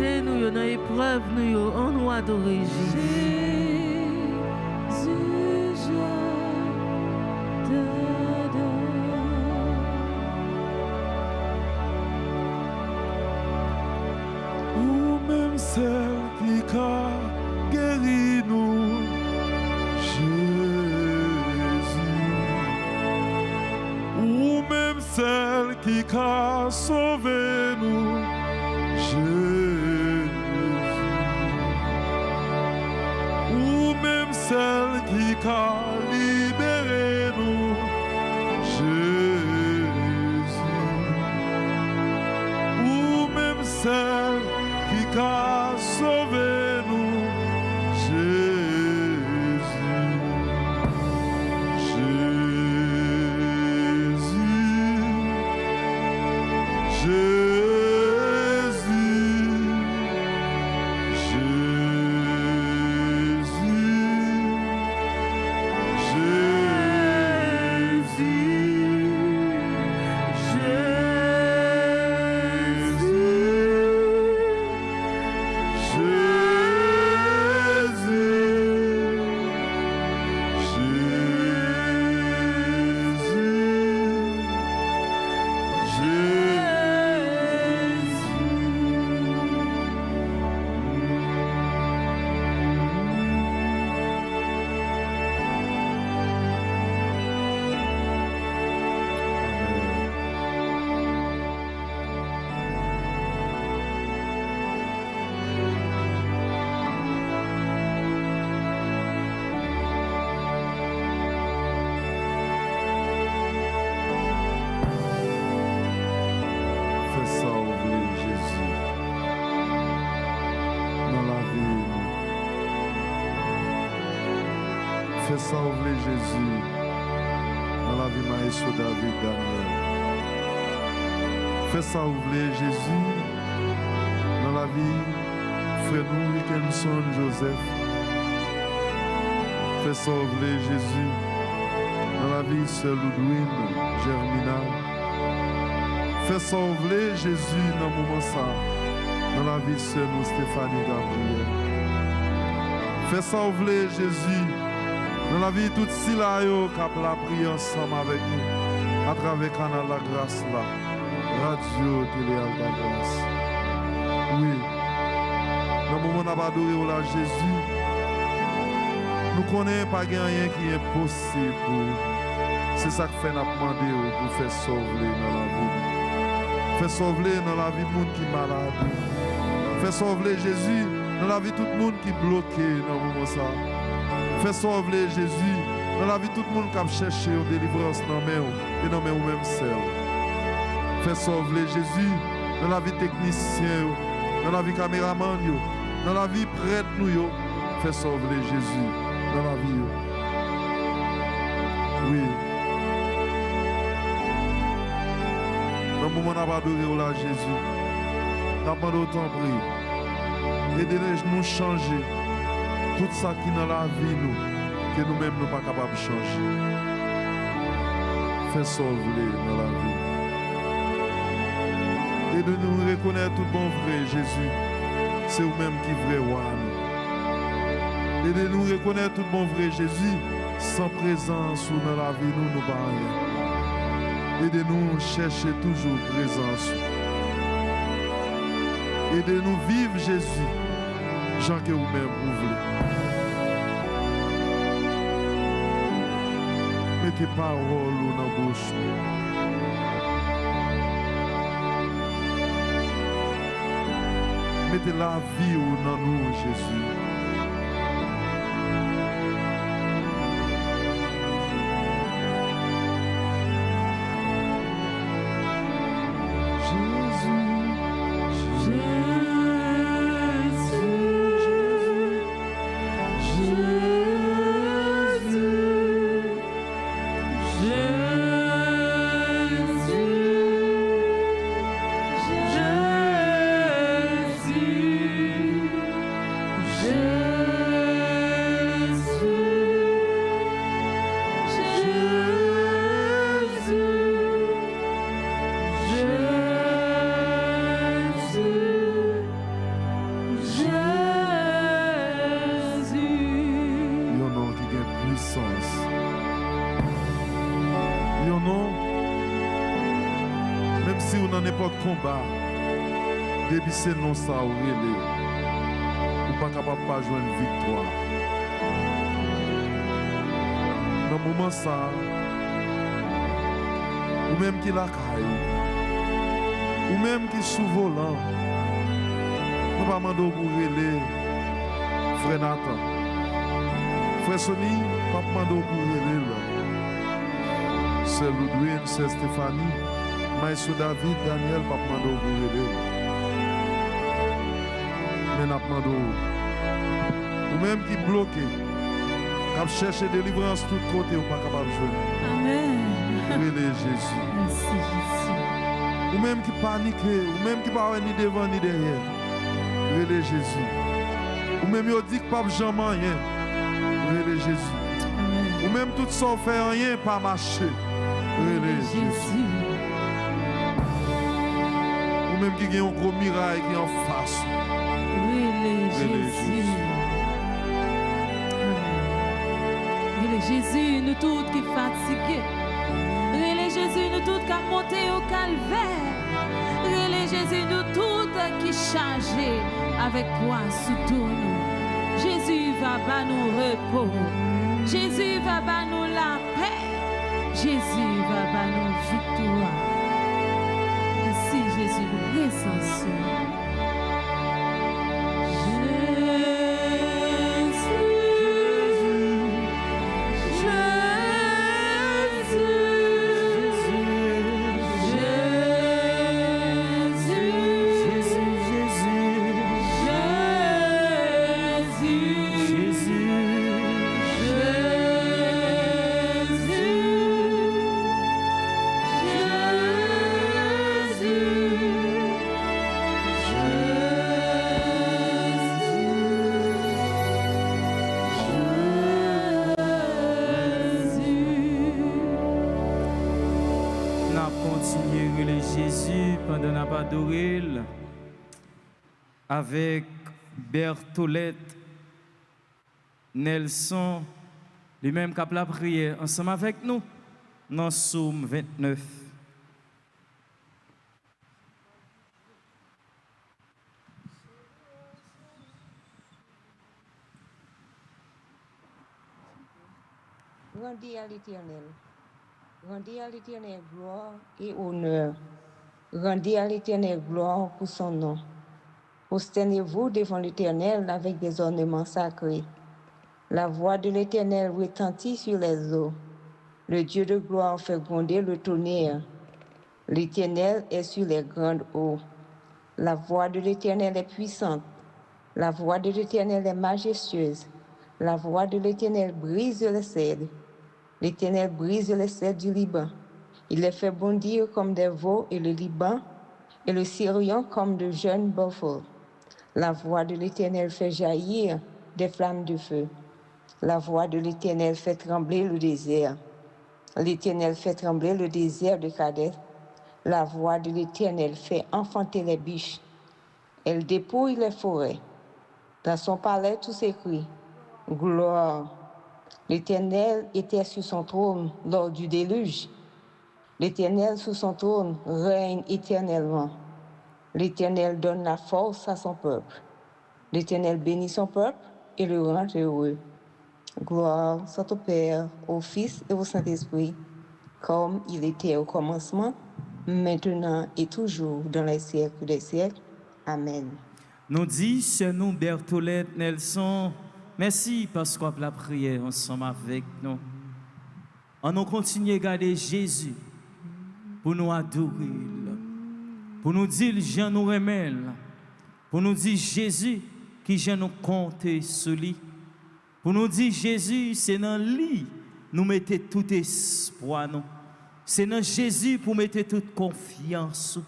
difficultés, nous, dans l'épreuve, nous, on nous adore Jésus. Ou même celle qui a guéri nous, Jésus. Ou même celle qui a sauvé nous, Jésus. Ou même celle qui a libéré nous, Jésus. Ou même celle qui a sauvé nous, Jésus. Fais sauver Jésus dans la vie maestro David Daniel. Fais sauver Jésus dans la vie frère nous Wilkinson Joseph. Fais sauver Jésus dans la vie sœur Ludwine Germina. Fais sauver Jésus dans le moment ça, dans la vie sœur nous Stéphanie Gabriel. Fais sauver Jésus dans la vie toute si là yo cap la prier ensemble avec nous à travers canal la grâce là, radio télé Alta Grâce. Oui. Dans le moment où on a adoré là Jésus, nous connaissons pas rien qui est possible. C'est ça que fait n'a demandé pour faire sauver dans la vie. Faire sauver dans la vie monde qui est malade. Faire sauver Jésus dans la vie tout le monde qui est bloqué dans le moment ça. Fais sauver Jésus dans la vie tout le monde qui a cherché une délivrance dans mes et dans mes même seul. Fais sauver Jésus dans la vie technicien, dans la vie caméraman, dans la vie prêtre nous. Fais sauver Jésus dans la vie. Oui. Dans le moment où on a adoré là Jésus, nous avons demandé autant prier. Aidez-nous changer. Tout ça qui est dans la vie, nous, que nous-mêmes nous ne sommes pas capables de changer. Fais sauver dans la vie. Et de nous reconnaître tout bon vrai, Jésus. C'est vous-même qui est vrai roi. Et de nous reconnaître tout bon vrai, Jésus. Sans présence ou dans la vie, nous ne pas rien. Et de nous chercher toujours présence. Et de nous vivre, Jésus. Jean que vous-même vous voulez. Mettez parole dans la bouche. Mettez la vie dans nous, Jésus. Jésus. n'importe combat, depuis c'est non ça ou relé, ou pas capable de jouer une victoire. Dans le moment ça, ou même qui la caille, ou même qui sous volant, nous pas demander pour relé, frère Nathan. Frère Sonny, pas demander pour relé là. C'est Ludwig, c'est Stéphanie, Maïsou David, Daniel, pas demander pour relé. Mais n'a pas demandé. Ou même qui bloqué, qui cherche délivrance de tous côtés, ou pas capable de jouer. Amen. Relé Jésus. Merci Jésus. Ou même qui panique, ou même qui pas ni devant ni derrière. Relé Jésus. Ou même qui dit que pas jamais rien. Relé Jésus. Amen. Ou même tout ça fait rien, pas marcher. Relé Jésus. Ou même qui a un gros miracle qui est en face. Relé Jésus. Amen. Relé Jésus, nous tous qui fatigués. Relé Jésus, nous tous qui monté au calvaire. Relé Jésus, nous tous qui chargés avec toi sous tout nous. Jésus va bas nous repos. Jésus va bas nous la paix. Jésus va bas nous victoire. Merci Jésus, nous recensions. Jésus pendant n'a pas adoré avec Bertholette Nelson, lui-même qui a la prière ensemble avec nous dans Psaume 29. Rendez à l'Éternel. Rendez à l'Éternel gloire et honneur. Rendez à l'Éternel gloire pour son nom. Prosternez-vous devant l'Éternel avec des ornements sacrés. La voix de l'Éternel retentit sur les eaux. Le Dieu de gloire fait gronder le tonnerre. L'Éternel est sur les grandes eaux. La voix de l'Éternel est puissante. La voix de l'Éternel est majestueuse. La voix de l'Éternel brise les cèdres. L'Éternel brise les cèdres du Liban. Il les fait bondir comme des veaux et le Liban et le Syrien comme de jeunes buffles. La voix de l'Éternel fait jaillir des flammes de feu. La voix de l'Éternel fait trembler le désert. L'Éternel fait trembler le désert de Kadesh. La voix de l'Éternel fait enfanter les biches. Elle dépouille les forêts. Dans son palais, tout s'écrie. Gloire. L'Éternel était sur son trône lors du déluge. L'Éternel sous son trône règne éternellement. L'Éternel donne la force à son peuple. L'Éternel bénit son peuple et le rend heureux. Gloire soit au Père, au Fils et au Saint-Esprit, comme il était au commencement, maintenant et toujours, dans les siècles des siècles. Amen. Nous dit, c'est nous, Bertholette Nelson, merci parce qu'on a la prière ensemble avec nous. On nous continue à garder Jésus pour nous adorer, pour nous dire je nous remets, pour nous dire Jésus qui je nous compte sur lui, pour nous dire Jésus c'est dans lui nous mettons tout espoir nous, c'est dans Jésus pour mettre toute confiance,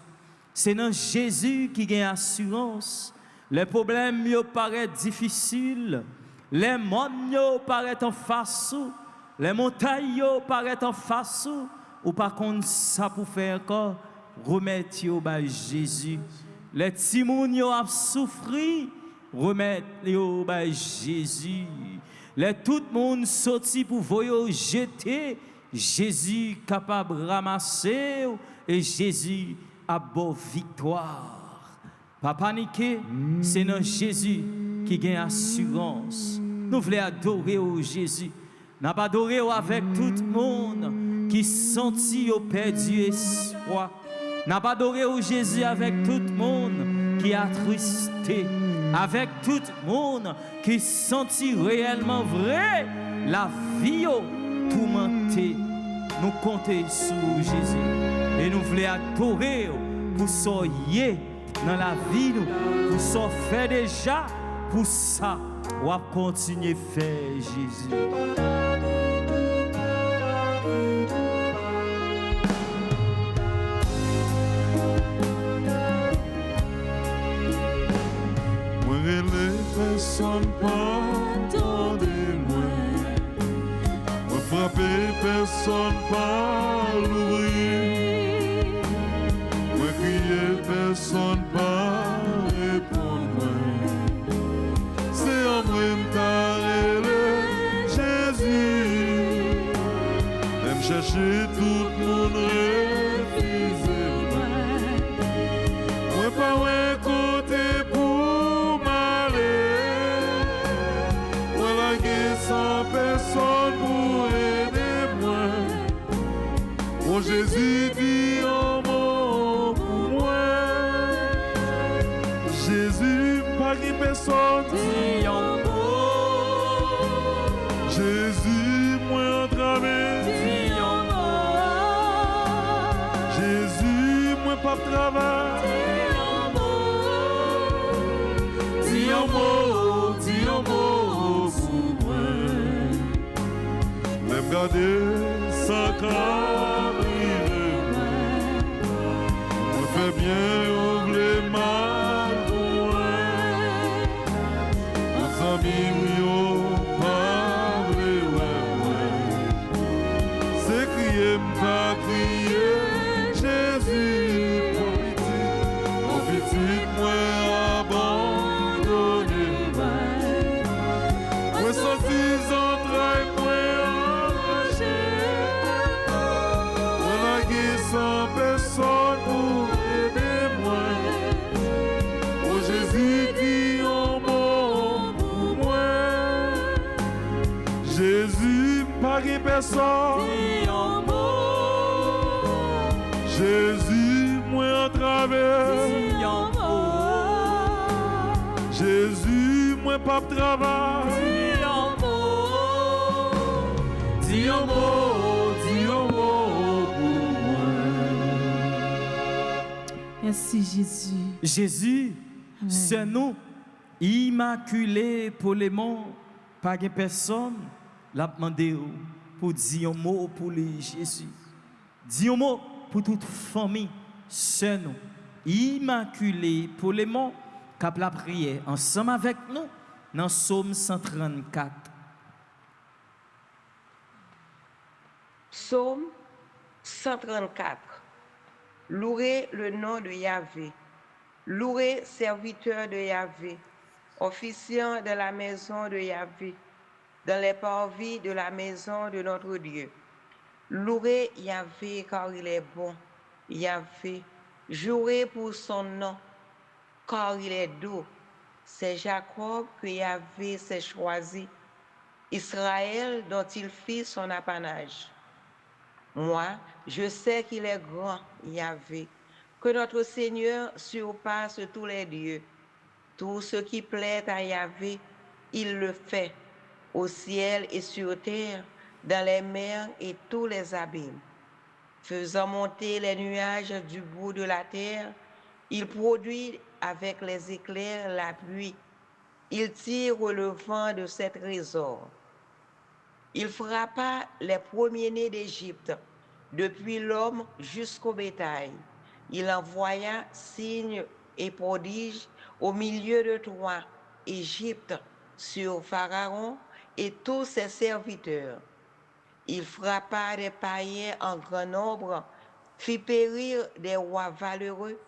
c'est dans Jésus qui gagne assurance. Les problèmes me paraissent difficiles, les mondes paraissent en face, les montagnes paraissent en face. Ou par contre, ça pour faire encore, remettre au bas Jésus. Les petits moun yo a souffri, remettre au bas Jésus. Les tout le monde sorti pour voyer jeter, Jésus capable de ramasser et Jésus à beau victoire. Pas paniquer, c'est dans Jésus qui gagne assurance. Nous voulons adorer au Jésus. Nous pas adorer avec tout le monde qui sentit au perdu espoir. Nous pas adorer au Jésus avec tout le monde qui a attristé. Avec tout le monde qui sentit réellement vrai la vie tourmentée. Nous comptons sur Jésus et nous voulons adorer pour soyez dans la vie nous, pour ça faire déjà, pour ça on va continuer à faire Jésus. Personne pardonnez-moi. Moi frapper, personne pas l'ouvrir. Moi crier, personne pas répondre. C'est en moi m'tarrer Jésus. Même chercher tout le monde refusé. Moi pas un côté pour sans personne pour aider moi. Oh Jésus dit un mot pour moi. Jésus pas qui personne dit un mot. Jésus moi en travers dit un mot. Jésus moi pas travail dit un mot. Dis un mot, dis un mot. Même garder sans cabrir, on fait bien ouvrir mal pour nos amis, on parle, c'est crier, m'ta crier, Jésus, mon petit, moi abandonné, moi sortis en train, sans personne pour aider moi. Oh Jésus dit un mot pour moi. Jésus pas qui personne dit un mot. Jésus moi en travers dit un mot. Jésus moi pas travail dit un mot. Dis un mot, dis un mot. Merci Jésus. Jésus, c'est nous, immaculés pour les monts, pas de personne l'a demandé pour dire un mot pour les Jésus. Dire un mot pour toute famille, c'est nous, immaculés pour les monts, cap la prière ensemble avec nous dans Psaume 134. Psaume 134. Louez le nom de Yahvé. Louez serviteur de Yahvé, officiant de la maison de Yahvé, dans les parvis de la maison de notre Dieu. Louez Yahvé car il est bon. Yahvé, jouez pour son nom, car il est doux. C'est Jacob que Yahvé s'est choisi, Israël dont il fit son apanage. Moi, je sais qu'il est grand, Yahvé, que notre Seigneur surpasse tous les dieux. Tout ce qui plaît à Yahvé, il le fait, au ciel et sur terre, dans les mers et tous les abîmes. Faisant monter les nuages du bout de la terre, il produit avec les éclairs la pluie. Il tire le vent de ses trésors. Il frappa les premiers-nés d'Égypte, depuis l'homme jusqu'au bétail. Il envoya signes et prodiges au milieu de toi, Égypte, sur Pharaon et tous ses serviteurs. Il frappa des païens en grand nombre, fit périr des rois valeureux,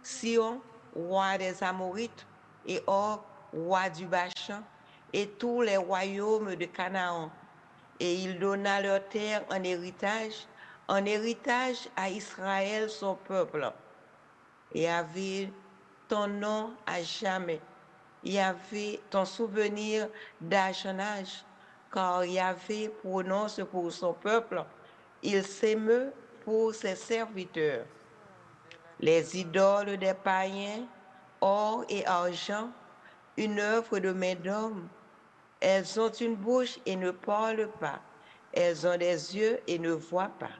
Sion, roi des Amorites, et Og, roi du Bashan, et tous les royaumes de Canaan. Et il donna leur terre en héritage à Israël son peuple. Yahvé, ton nom à jamais. Yahvé, ton souvenir d'âge en âge. Car Yahvé prononce pour son peuple, il s'émeut pour ses serviteurs. Les idoles des païens, or et argent, une œuvre de main d'homme. Elles ont une bouche et ne parlent pas. Elles ont des yeux et ne voient pas.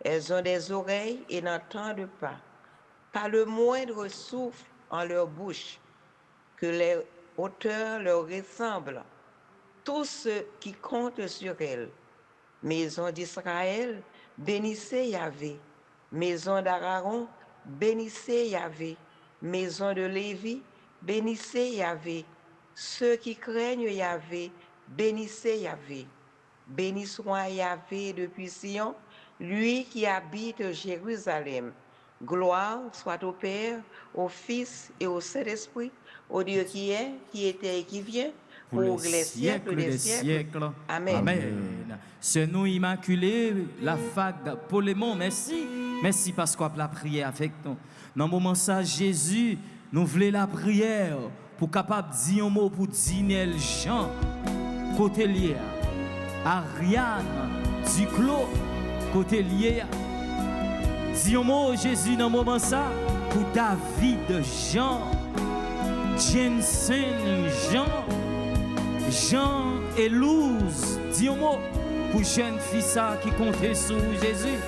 Elles ont des oreilles et n'entendent pas. Pas le moindre souffle en leur bouche. Que les hauteurs leur ressemblent. Tous ceux qui comptent sur elles. Maison d'Israël, bénissez Yahvé. Maison d'Aaron, bénissez Yahvé. Maison de Lévi, bénissez Yahvé. Ceux qui craignent Yahvé, bénissez Yahvé. Béni soit Yahvé depuis Sion, lui qui habite Jérusalem. Gloire soit au Père, au Fils et au Saint-Esprit, au Dieu qui est, qui était et qui vient, pour les siècles des siècles. Amen. Amen. C'est nous immaculés, la FAG Polémon, merci. Merci parce qu'on a la prière avec nous. Dans le moment ça, Jésus, nous voulons la prière pour capable de dire un mot pour Dinel Jean, côté lié. Ariane, Duclos, côté lié. Dis un mot, Jésus, dans le moment ça, pour David Jean, Jensen Jean, Jean et Luz. Dis un mot pour jeune fille ça qui comptait sur Jésus.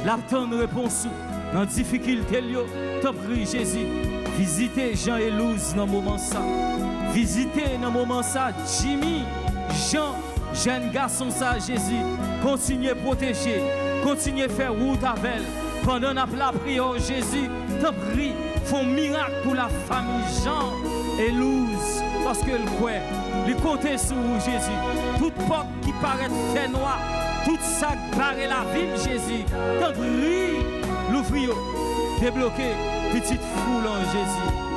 La bonne réponse dans la difficulté, t'en prie Jésus. Visitez Jean et Luz dans le moment ça. Visitez dans le moment ça Jimmy, Jean, jeune garçon ça Jésus. Continuez à protéger, continuez à faire route avec elle. Pendant la prière Jésus, t'en prie, font miracle pour la famille Jean et Luz. Parce que le croit, les côtés sur Jésus, toute porte qui paraît très noire, toute ça qui paraît la ville Jésus, t'en prie, l'ouvrir, débloquer, petite foule en Jésus.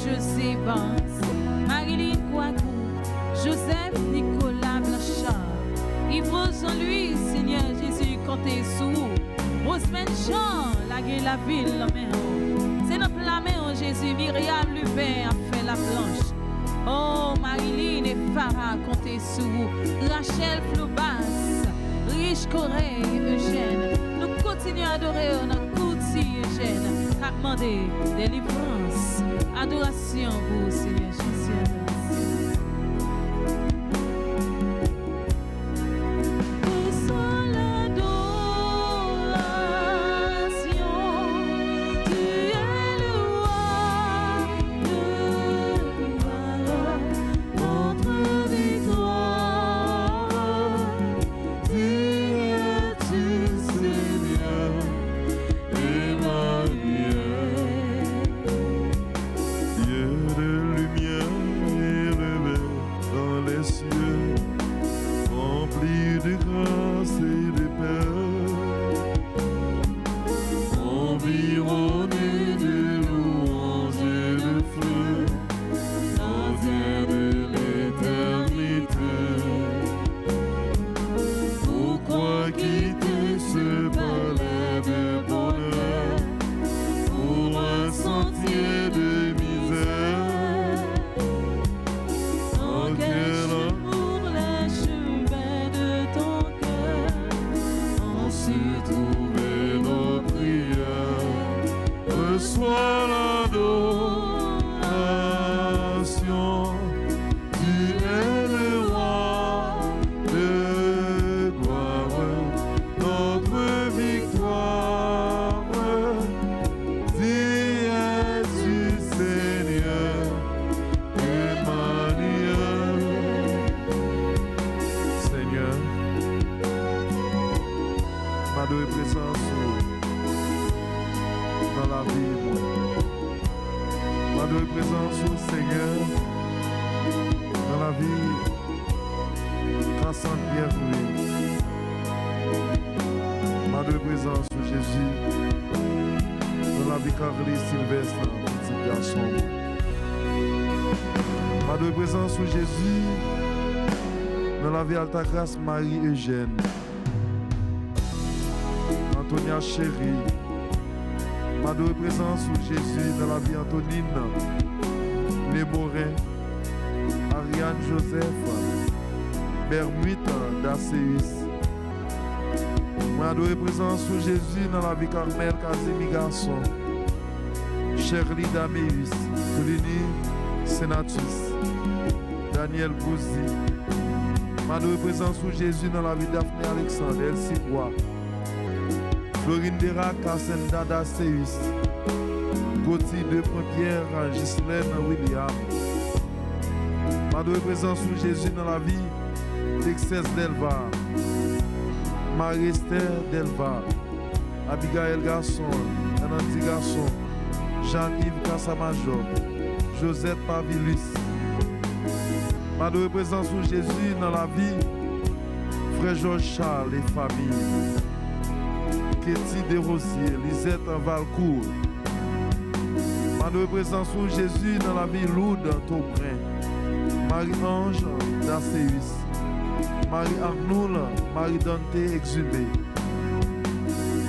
José Vance, Marilyn Kouakou, Joseph Nicolas Blanchard, Yves Jean-Louis, Seigneur Jésus, comptez sous vous. Rosemène Jean, la ville, la main. C'est notre la main, Jésus, Myriam Lubin a fait la planche. Oh, Marilyn et Farah, comptez sous vous. Rachel Floubas, Riche Corée, Eugène. Nous continuons à adorer notre coutil, Eugène. À demander délivrance, adoration, vous, Seigneur Jésus. Alta Grâce Marie-Eugène, Antonia Chérie, ma de présence sous Jésus dans la vie Antonine, Les Morins, Ariane Joseph, Bermuite d'Acéus, ma de présence sous Jésus dans la vie Carmel Casimi Garçon, Shirley Daméus, Soulini Sénatus, Daniel Bouzi. Ma de présence sous Jésus dans la vie d'Aphné Alexandre, Elsie Bois, Florine Dera, Cassen Dada Seus, Gauthier de Pierre, Ghislaine William. Ma de présence sous Jésus dans la vie d'Excès Delva, Marie-Esther Delva, Abigail Garçon, Ananti Garçon, Jean-Yves Cassamajor, Josette Pavilus. Ma de présence sous Jésus dans la vie, Frère Georges Charles et famille, Kéti Desrosiers, Lisette Valcourt. Ma de présence sous Jésus dans la vie, Lourdes Taubrin, Marie-Ange d'Acéus, Marie-Arnoul, Marie-Dante Exhumé,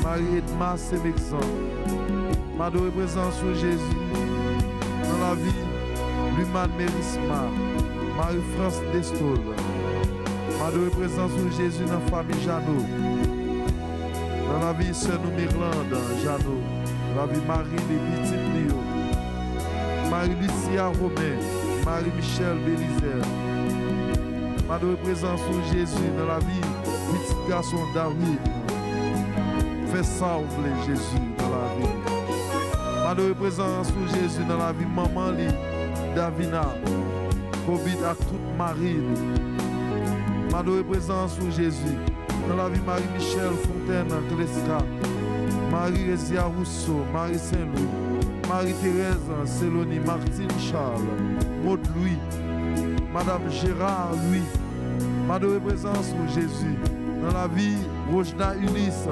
Marie-Edma Semexan. Ma de présence sous Jésus dans la vie, Luman Mérisma, Marie-France Destol, ma de présence sous Jésus dans la famille Jeannot, dans la vie Sœur Mirlande Jeannot, dans la vie Marie les petites Lio, Marie-Lucia Romain, Marie-Michel Bélizer, ma de présence sous Jésus dans la vie petit garçon David, fais sauver Jésus dans la vie, ma de présence sous Jésus dans la vie Maman Li, Davina, Covid à toute Marie. Ma de présence sous Jésus. Dans la vie Marie-Michel Fontaine, Clesca, Marie-Rézia Rousseau, Marie Saint-Louis, Marie-Thérèse Célonie, Martine Charles, Maud Louis, Madame Gérard Louis. Ma de présence sous Jésus. Dans la vie Rojna Ulysse,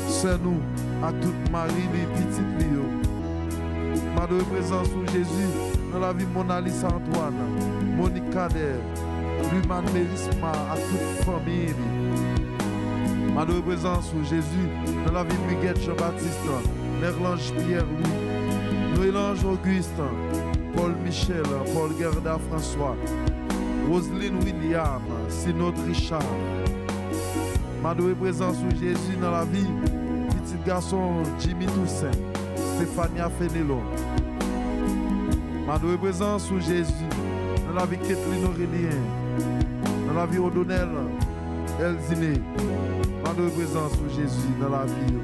c'est nous, à toute Marie, les petites Lio. Ma de présence sous Jésus. dans la vie de Mona Lisa Antoine, Monique Kader, Luman Mérisma, à toute famille. Madame présence sur Jésus, dans la vie de Miguel Jean-Baptiste, Merlange Pierre-Louis, Noëlange Augustin, Paul Michel, Paul Gerda François, Roselyne William, Sinod Richard. Madame présence sur Jésus dans la vie, petit garçon Jimmy Toussaint, Stéphania Fenelon. Madame présence sur Jésus dans la vie Kathleen Aurélien, dans la vie O'Donnell, Elzine. Madame présence sur Jésus dans la vie.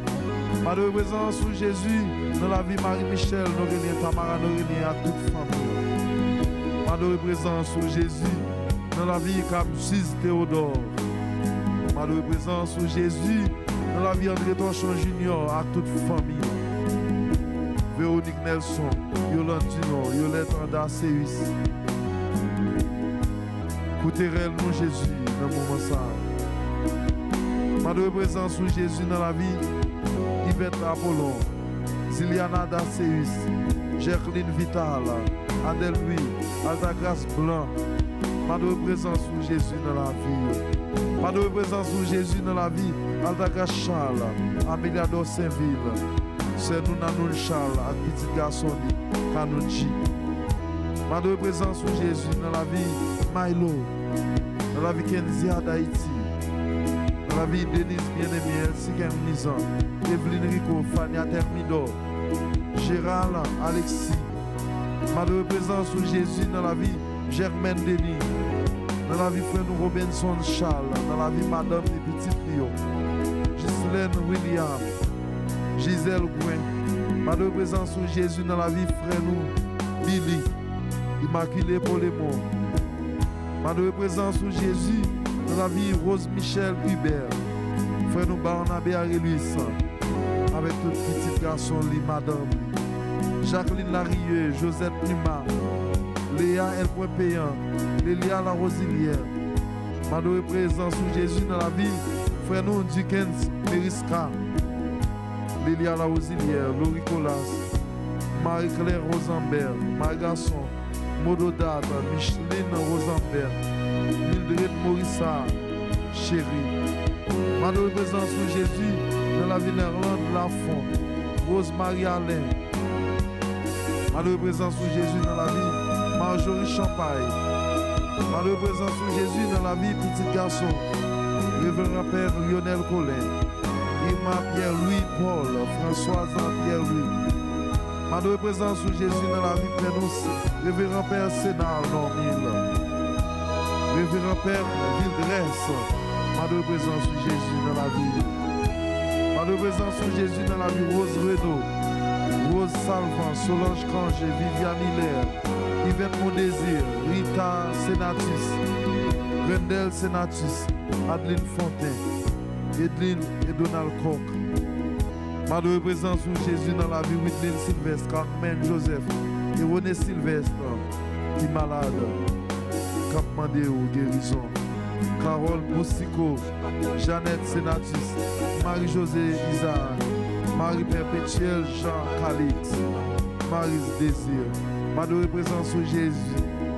Madame présence sur Jésus dans la vie Marie-Michel, Norélien, Tamara, Norélien, à toute famille. Madame présence sur Jésus dans la vie Capsis Théodore. Madame présence sur Jésus dans la vie André Torchon Junior, à toute famille. Véronique Nelson, Yolande Dino, Yolette Anda Seus. Couterelle nous Jésus dans le moment ça. Madame présence sur Jésus dans la vie, Yvette Apollon, Ziliana Daceus, Jacqueline Vital, Adèle Louis, Alta Grâce Blanc. Madame présence sur Jésus dans la vie. Madame présence sur Jésus dans la vie, Alta Grâce Charles, Amélia Dorsainville, c'est nous Nanoun Charles, avec petit garçon Kanouchi. Madame présence sur Jésus dans la vie, Milo, dans la vie Kenzia d'Haïti. Dans la vie Denise Bien-Aimé, Elsiken Nizan, Evelyne Rico, Fania Termidor, Gérald Alexis. Madame présence sur Jésus dans la vie Germaine Denis. Dans la vie Frère Robinson Charles. Dans la vie Madame des Petits Lions. Ghislaine William. Gisèle Gouin. Madame présence sur Jésus dans la vie Frère nous Billy. Immaculée Polémon. Madame présence sur Jésus dans la vie Rose Michel Hubert, frère nous Barnabé Aréluis, avec tout petit garçon, madame, Jacqueline Larieux, Josette Numa, Léa El Point Payant, Lélia La Rosilière, madame présence sur Jésus dans la vie, frère nous Dukens Meriska, Lélia La Rosilière, Laurie Colas, Marie-Claire Rosambert, Marie-Garçon, Mododate, Micheline Rosambert, Mildred Morissa, chérie. Madame présence sur Jésus dans la vie d'Irlande Lafont, Rose-Marie Alain. Madame présence sur Jésus dans la vie Marjorie Champagne. Madame présence sur Jésus dans la vie petit garçon, Révérend Père Lionel Colin, Irma Pierre-Louis Paul, François Pierre-Louis. Madame présence sur Jésus dans la vie Plénus, Révérend Père Sénal Normil. Révérend Père Vildresse, Madame présence sur Jésus dans la vie. Madame présence sur Jésus dans la vie Rose Renaud, Rose Salvan, Solange Granger, Viviane Hilaire, Yvette Mondésir, Rita Senatus, Rendel Senatus, Adeline Fontaine, Edline et Donald Koch. Madame présence sur Jésus dans la vie Whitney Sylvestre, Carmen Joseph et René Sylvestre, qui est malade. Cap Mandéo, guérison. Carole Boussico, Jeannette Senatus, Marie-Josée Isaac, Marie Perpétuelle Jean Calix, Marie Désir. Madame présence sur Jésus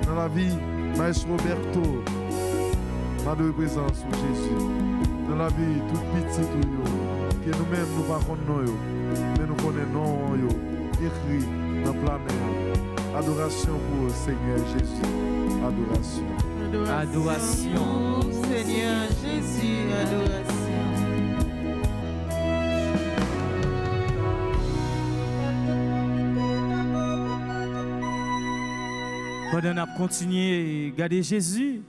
dans la vie, Maestro Roberto. Madame présence sur Jésus dans la vie, tout petit tout yo, que nous-mêmes nous ne connaissons pas, mais nous connaissons écrit dans la planète. Adoration pour le Seigneur Jésus. Adoration. Adoration. Seigneur Jésus, adoration. Pendant qu'on a continué à garder Jésus,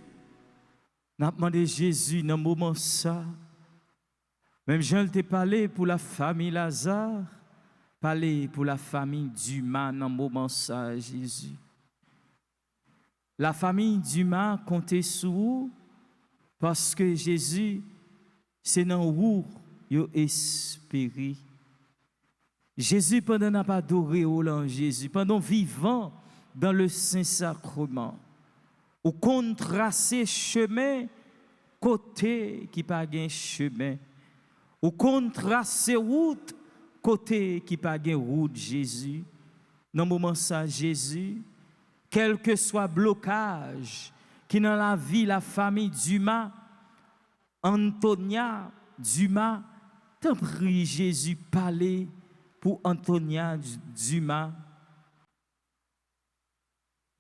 on a demandé Jésus dans le moment ça. Même Jean t'a parlé pour la famille Lazare, parlé pour la famille Dumas dans le moment ça, Jésus. La famille Dumas comptait sur vous parce que Jésus, c'est dans vous qu'il espéré. Jésus, pendant n'a pas adoré Jésus, pendant vivant dans le Saint-Sacrement, au contracé chemin, côté qui pas gain chemin, au contracé route, côté qui pas gain route, Jésus. Dans le moment ça, Jésus, quel que soit blocage qui dans la vie, la famille Dumas, Antonia Dumas, t'en prie Jésus, parler pour Antonia Dumas.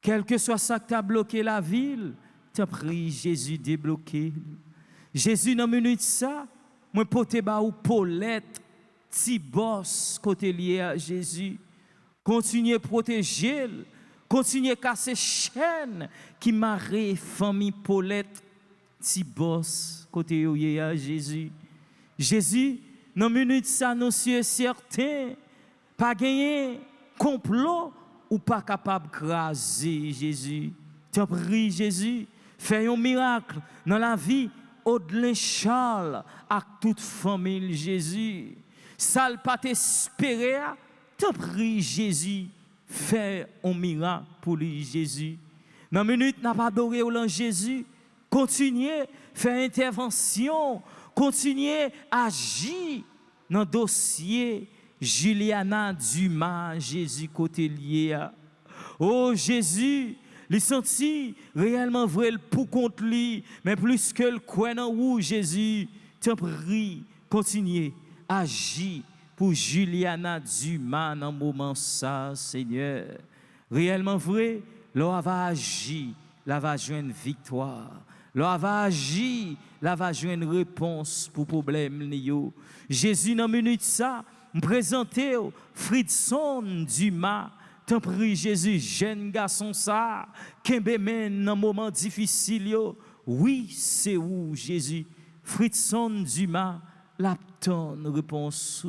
Quel que soit ça qui a bloqué la ville, t'en prie Jésus, débloquer. Jésus, dans une minute ça, moi pote ba ou Paulette, ti boss côté lié à Jésus. Continuez à protéger, continuez à casser chaîne qui marre famille Paulette, ti boss côté lié à Jésus. Jésus, dans minute ça, nous sommes certains, pas gagner complot ou pas capable de craser Jésus. T'en prie Jésus, fais un miracle dans la vie Audlin Charles à toute famille Jésus. Ça pas t'espérer, t'en prie Jésus, fais un miracle pour lui Jésus. Dans minute n'a pas adoré au Jésus, continuez faire intervention, continuez à agir dans le dossier Juliana Dumas, Jésus côté lié. Oh Jésus, il senti réellement vrai pour contre lui, mais plus que le coin en où Jésus, t'en prie, continuez à agir pour Juliana Dumas dans le moment ça, Seigneur. Réellement vrai, l'on va agir, là va joindre victoire. L'on va agir, là va joindre réponse pour problème yo. Jésus dans minute ça, me présenter Fridson Dumas. T'en prie Jésus, jeune garçon ça, kembe men dans moment difficile yo. Oui, c'est où Jésus, Fridson Dumas, l'apton réponse.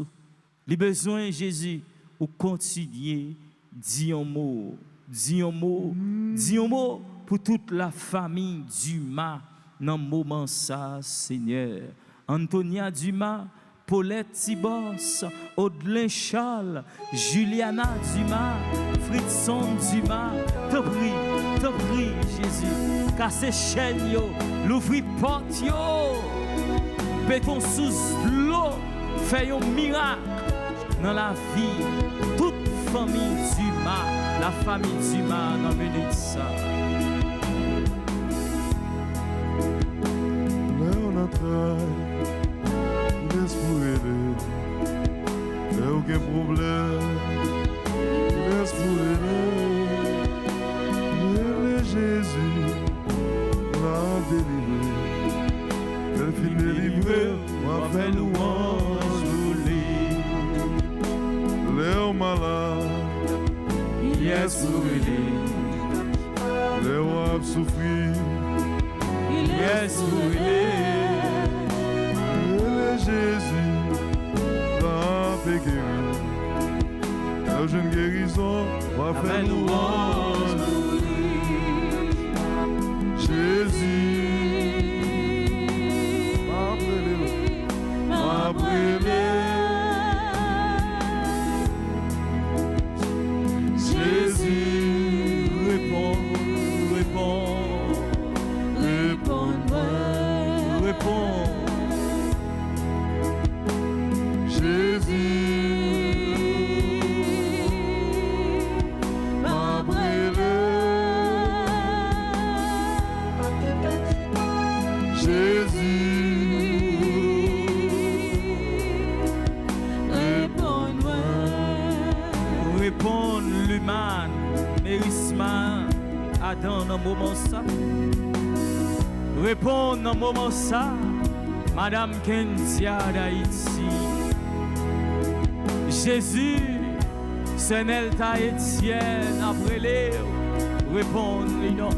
Les besoins Jésus, ou continuer, dis un mot, dis un mot, dis un mot pour toute la famille Dumas dans le moment ça, Seigneur. Antonia Dumas, Paulette Tibos, Audlin Charles, Juliana Dumas, Fridson Dumas, t'en prie Jésus, casse chaîne yo, l'ouvrir porte yo, béton sous l'eau, fait un miracle dans la vie, toute famille Dumas, la famille Dumas dans minute ça. Laisse pour aider, y'a aucun problème. Laisse pour aider, mais Jésus l'a délivré. Elle finit délivrée, m'a fait louange pour lui. Les malades, Yes, pour aider. les wap souffrir. Yes, pour aider. Jésus l'a fait guérir. La jeune guérison va faire louange. Jésus m'a brûlé. Jésus Réponds. m'a brûlé. Réponds l'humain, Mérisma, Adam dans le moment ça. Réponds dans le moment ça, Madame Kentia d'Haïti. Jésus, Senel ta Étienne, après les répondre non.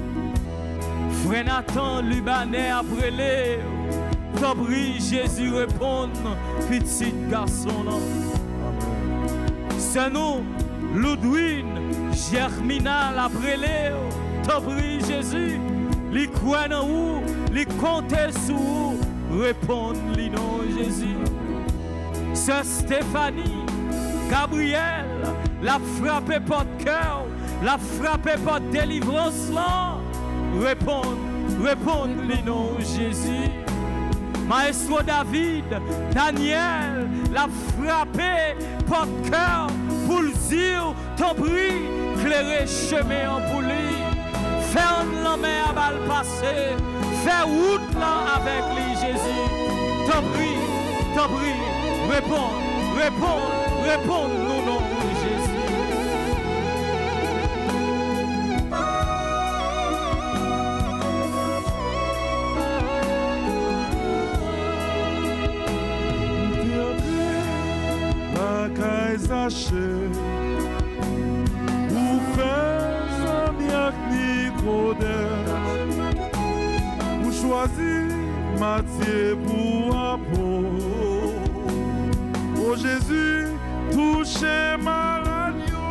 Frère Nathan, Libanais, après les t'abri Jésus répondre, petit garçon non. C'est nous, Ludwine, Germinal, après les t'abri Jésus, li croit en où, li compte sur où, répondre non Jésus. C'est Stéphanie, Gabriel, la frappé par cœur, la frappé par délivrance là. Répondre les noms Jésus. Maestro David, Daniel, la frappé par cœur pour le dire, t'en prie, éclairer chemin pour lui. Ferme la main à balle passer. Fais route là avec lui, Jésus. T'en prie, réponds, nous, non, Jésus. Ou faire un Nicodème, ou choisir Matthieu pour apôtre. Oh Jésus, touchez ma radio.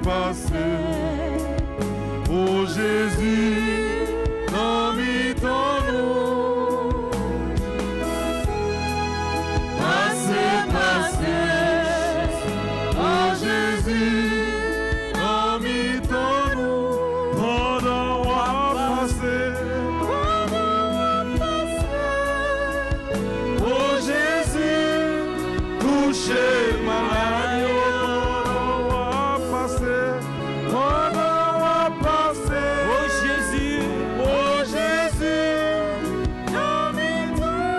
Passez. Oh Jésus, dans mi-temps. Oh Jésus, non mi-temps-nous, pendant on va passer. Oh Jésus, touchez ma radio, pendant on va passer. Pendant on va passer. Oh Jésus, non mi-temps-nous.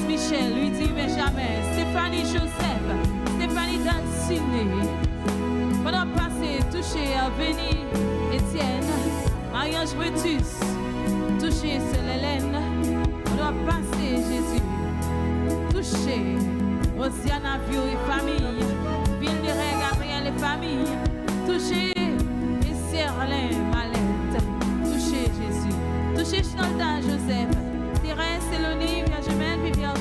Michel, Luigi Benjamin, Stéphanie Joseph, Stéphanie Danciné. Pendant passer, toucher à Béni, Étienne, Marie-Ange Brutus, toucher Célène. Pendant passer, Jésus, toucher Rosiana Vio et famille, Ville-de-Ré, Gabriel et famille, toucher Serlin Malette, toucher Jésus, toucher Chinolda Joseph, Thérèse, Célonie, Vierge Mène, Vierge,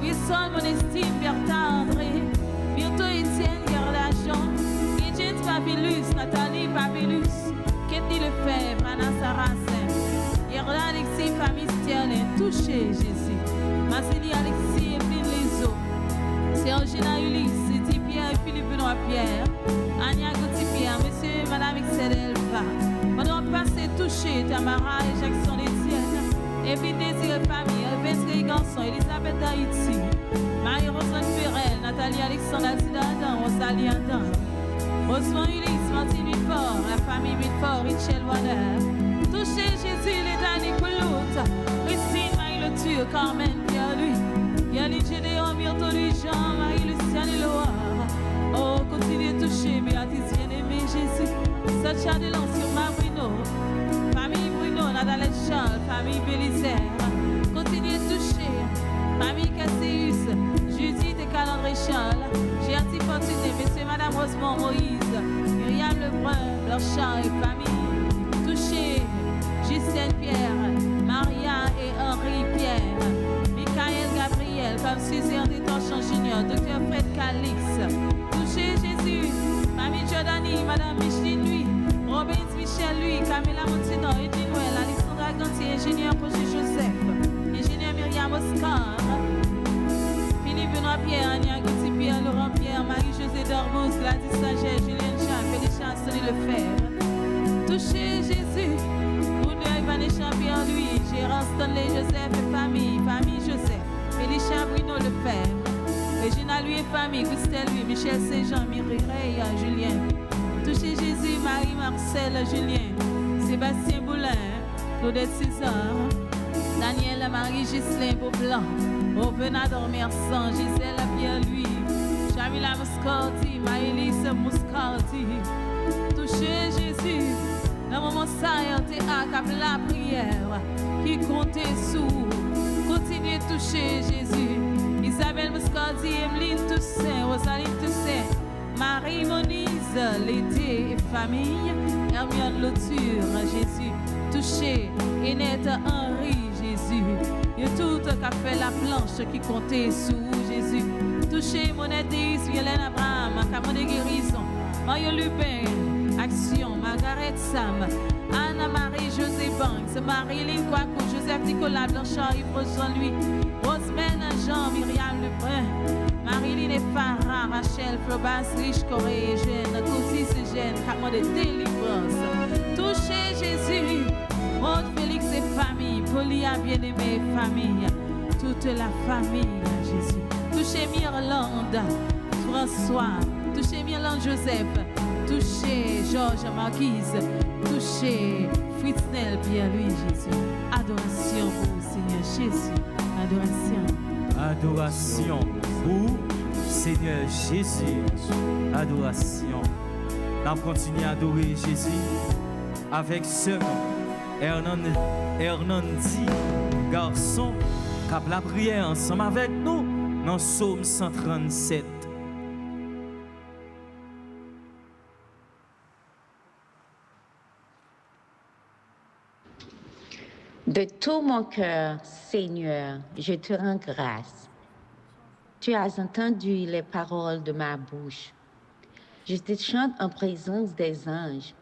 Wilson, Monestime, Bertha, André, Birto, Étienne, Gerlachon, Gidget, Papilus, Nathalie, Papilus, Ketty Lefebvre, Anna Saracen, Yerla, Alexis, famille Sterling, toucher Jésus, Massili, Alexis, Evelyne Lezo, Sergina Ulysse, Titi Pierre et Philippe Benoît Pierre, Anya Gouti Pierre, Monsieur et Madame Excel Elva, pendant passer toucher Tamara et Jackson Etienne, Evelyne Désiré famille, Elvin Garçon, Elisabeth Haïti, Marie-Rosane Ferrel, Nathalie Alexandre Altida Adam, Rosalie Adam, Osman Ulysse, Martine Milfort, la famille Milfort, Richel Wader, toucher Jésus, l'État Nicoloute, Christine Marie Le Tur, Carmen Pierre-Louis, Yannick Gédéon, Myrto Louis Jean, Marie-Luciane et Loire. Oh, continuez de toucher, Béatrice bien-aimée Jésus, Sacha de sur ma Bruno, famille Bruno, Nathalie Charles, famille Bélisaire, continuez de toucher, famille Casséus, Judith et Calandre Charles, Gertie Fortuné, Monsieur et Madame Rosemont Moïse, Myriam Lebrun, Blanchard et famille, toucher, Justine Pierre, Maria et Henri Pierre, Michael Gabriel, comme Suzanne Détorchon Junior, Dr. Fred Calix, toucher Jésus, Mamie Giordani, Madame Micheline lui, Robin Michel lui, Camilla Montino, Edwin Well, Alexandra Gantier, ingénieur Projet Joseph, ingénieur Myriam Oscar, Philippe Benoît Pierre, Ania Gouti Pierre, Laurent Pierre, Marie-Josée Dorbous, Gladys Saget, Julien Chan, Félicien Sonny Lefebvre. Touchez Jésus, Boudouin Vanessa Pierre lui, Gérard Stanley Joseph et famille, famille Joseph, Félicien Bruno Lefebvre. Régina lui et famille, Christelle lui, Michel Saint-Jean, Mireille, Julien. Touchez Jésus, Marie-Marcel, Julien, Sébastien Boulin, Claudette César, Daniel, Marie-Gislain Beaublanc, Open dormir sans Gisèle Pierre-Louis, Jamila Muscati, Maëlys Muscati. Touchez Jésus, dans le moment ça, il y la prière qui comptait sous. Continuez de toucher Jésus. Isabelle Muscati, Emeline Toussaint, Rosaline Toussaint, Marie Monize, l'été et famille, Hermione Loture, Jésus. Touchez Enette Henri, Jésus. Et tout qui a fait la planche qui comptait sous Jésus. Touchez Monette Deis, Violaine Abraham, Camon de guérison, Mario Lupin, Action, Margaret Sam, Anna-Marie José Banks, Marie-Lyne Kouakou, Joseph Nicolas Blanchard, Yves Jean-Louis, Rosemène Jean, Myriam Lebrun, Marie-Lyne et Farah, Rachel, Flobas, Riche, Corée, Eugène, Cotis et Jeanne, Camon de délivrance. Touchez Jésus, Maud, Félix et famille, Polia, bien-aimée famille, toute la famille, Jésus. Touchez Myrlande, François, touchez Myrlande Joseph, touchez Georges Marquise, touchez Fritznel Pierre-Louis, Jésus. Adoration pour le Seigneur Jésus. Adoration. Adoration pour Seigneur Jésus. Adoration. On continue à adorer Jésus avec ce nom. Hernandi, garçon, qui la prière ensemble avec nous dans Psaume 137. De tout mon cœur, Seigneur, je te rends grâce. Tu as entendu les paroles de ma bouche. Je te chante en présence des anges.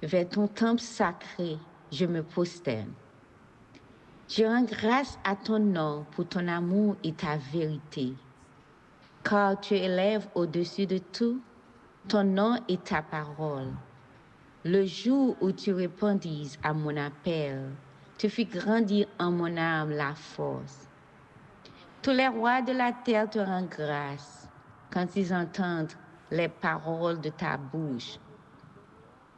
Vers ton temple sacré, je me prosterne. Je rends grâce à ton nom pour ton amour et ta vérité. Car tu élèves au-dessus de tout ton nom et ta parole. Le jour où tu répondis à mon appel, tu fis grandir en mon âme la force. Tous les rois de la terre te rendent grâce quand ils entendent les paroles de ta bouche.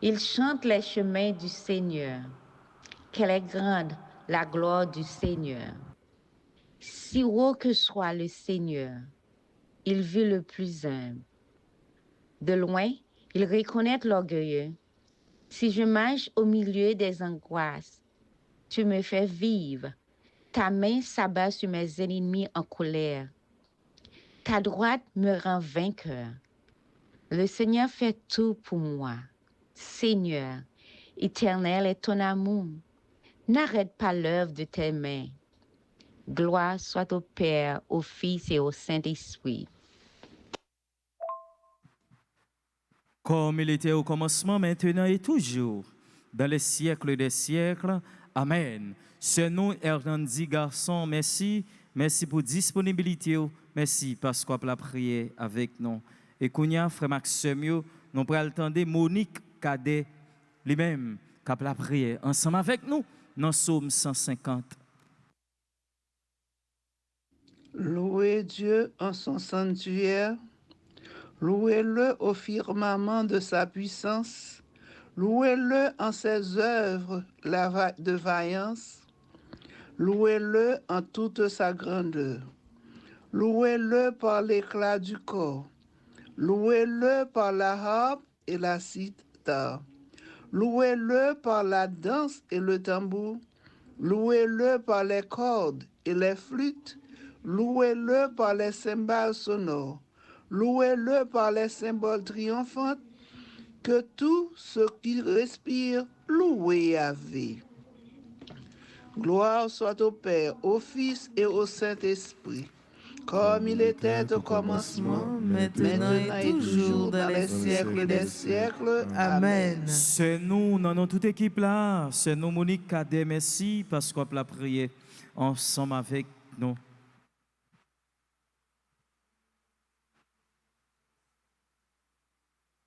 Ils chantent les chemins du Seigneur. Quelle est grande la gloire du Seigneur. Si haut que soit le Seigneur, il vit le plus humble. De loin, il reconnaît l'orgueilleux. Si je marche au milieu des angoisses, tu me fais vivre. Ta main s'abat sur mes ennemis en colère. Ta droite me rend vainqueur. Le Seigneur fait tout pour moi. Seigneur, éternel est ton amour. N'arrête pas l'œuvre de tes mains. Gloire soit au Père, au Fils et au Saint-Esprit. Comme il était au commencement, maintenant et toujours, dans les siècles des siècles. Amen. C'est nous, Hernandi garçon, merci. Merci pour la disponibilité. Merci parce qu'on a la prière avec nous. Et Kounia, frère Maxime, nous prenons le temps de Monique Cadet, lui-même, qui a la prière ensemble avec nous dans Psaume 150. Louez Dieu en son sanctuaire. Louez-le au firmament de sa puissance. Louez-le en ses œuvres de vaillance. Louez-le en toute sa grandeur. Louez-le par l'éclat du corps. Louez-le par la harpe et la cithare. Louez-le par la danse et le tambour. Louez-le par les cordes et les flûtes. Louez-le par les cymbales sonores. Louez-le par les symboles triomphants. Que tout ce qui respire, louez Yahvé. Gloire soit au Père, au Fils et au Saint-Esprit, comme il était au commencement, maintenant et toujours, dans les siècles des siècles. Amen. C'est nous, dans toute équipe là, c'est nous, Monique Cadet, merci parce qu'on a la prière ensemble avec nous.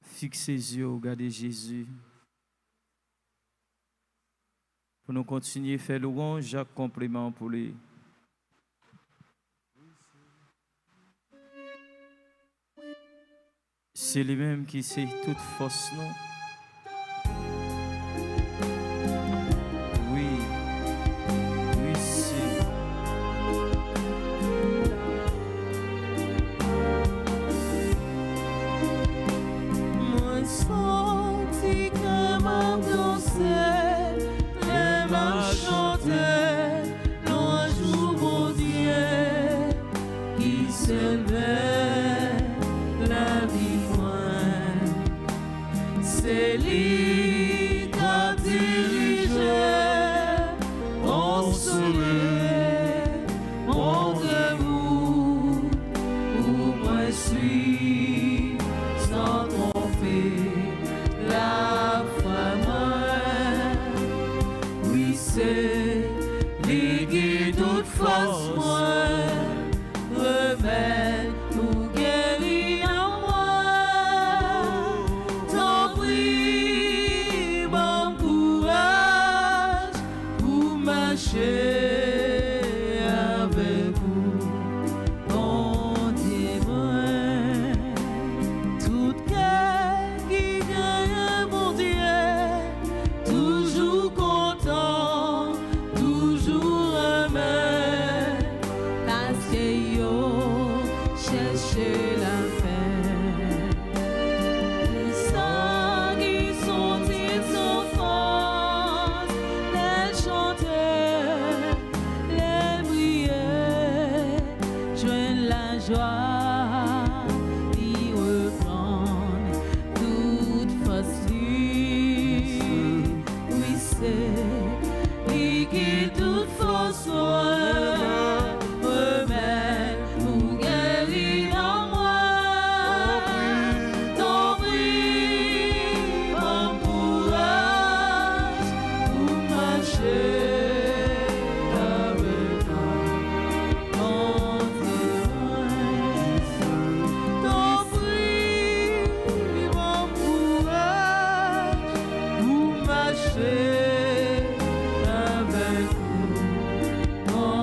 Fixez les yeux, regardez Jésus. Pour nous continuer à faire louange, Jacques compliment pour lui. C'est lui-même qui sait toute force, non? Oui, c'est chanter l'ange mon Dieu qui s'élevait la vie loin. C'est lui qui a dirigé mon soleil, mon amour, où moi suis sans tromper la femme. Oui, c'est lui qui toute force moi remède pour guérir en moi. T'en prie, bon courage pour marcher avec vous, mon témoin. Tout cœur qui gagne mon Dieu, toujours content, toujours aimé, parce que yo cherche la paix. Les sangs qui sont sans force, les chanteurs, les prières, joignent la joie, y reprendre toute force. Oui, c'est lui qui toute force remet pour guérir en moi. T'en prie, bon courage pour marcher avec moi, mon témoin. T'en prie, bon courage pour marcher avec vous, mon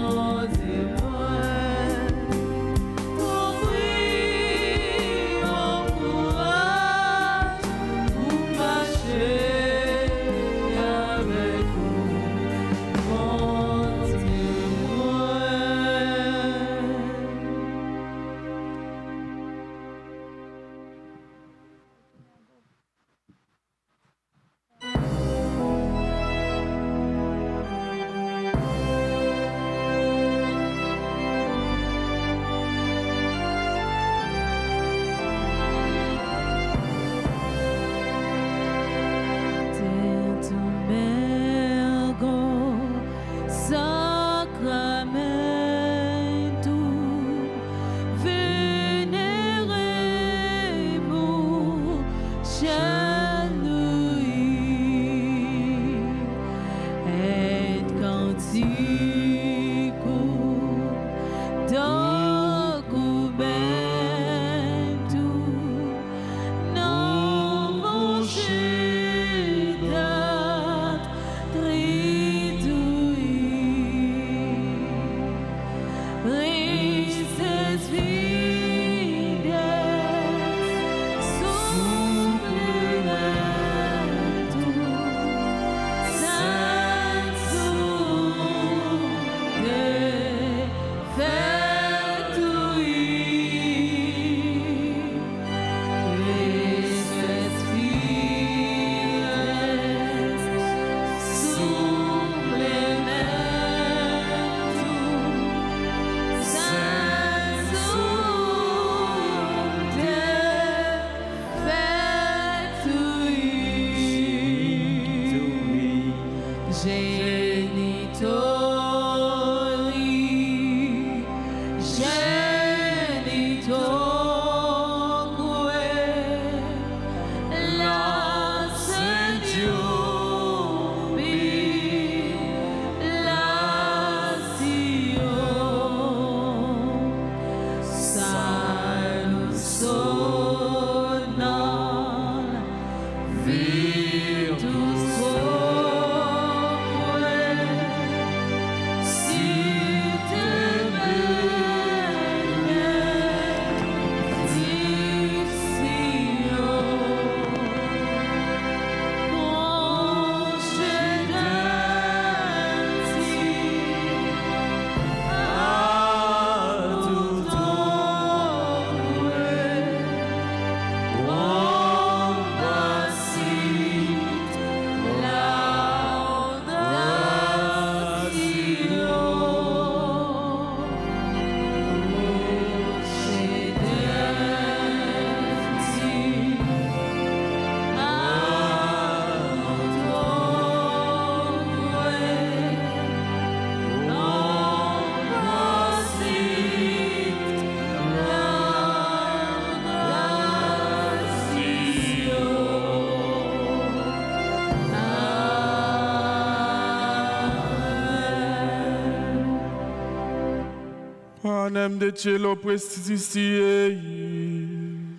Panem de cielo prestigie.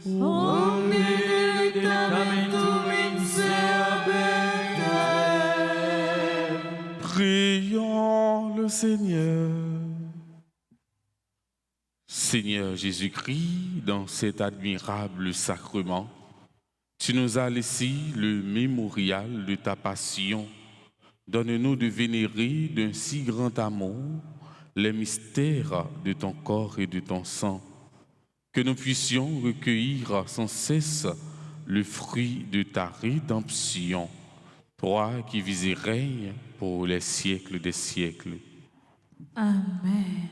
Omne testamentum inservete. Prions le Seigneur. Seigneur Jésus-Christ, dans cet admirable sacrement, tu nous as laissé le mémorial de ta passion. Donne-nous de vénérer d'un si grand amour les mystères de ton corps et de ton sang, que nous puissions recueillir sans cesse le fruit de ta rédemption, toi qui vis et règnes pour les siècles des siècles. Amen.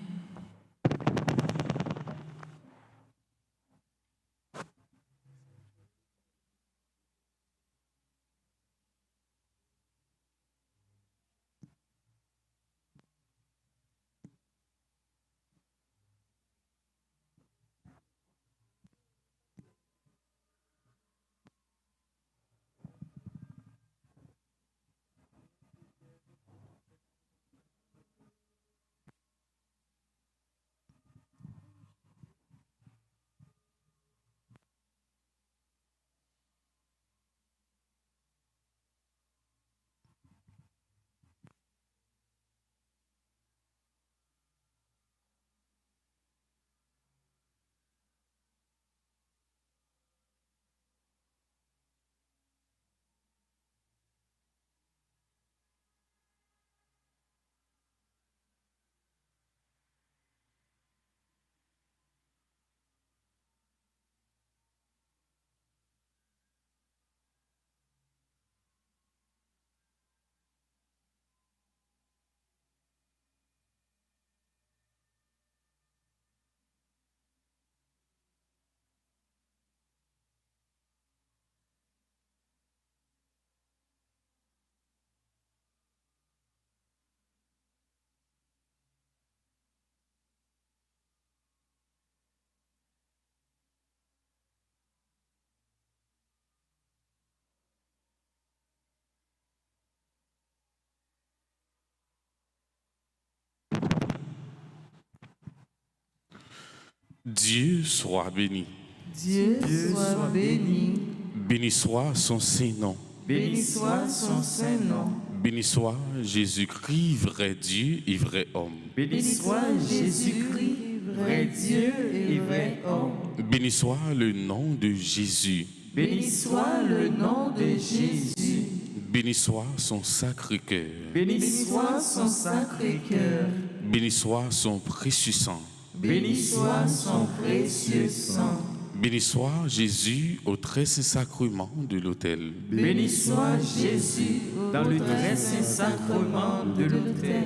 Dieu soit béni. Dieu soit béni. Béni soit son Saint-Nom. Béni soit son Saint-Nom. Béni soit Jésus-Christ, vrai Dieu et vrai homme. Béni soit Jésus-Christ, vrai Dieu et vrai homme. Béni soit le nom de Jésus. Béni soit le nom de Jésus. Béni soit son sacré-cœur. Béni soit son sacré-cœur. Béni soit son précieux sang. Béni soit son précieux sang. Béni soit Jésus au très saint sacrement de l'autel. Béni soit Jésus dans le très saint sacrement de l'autel.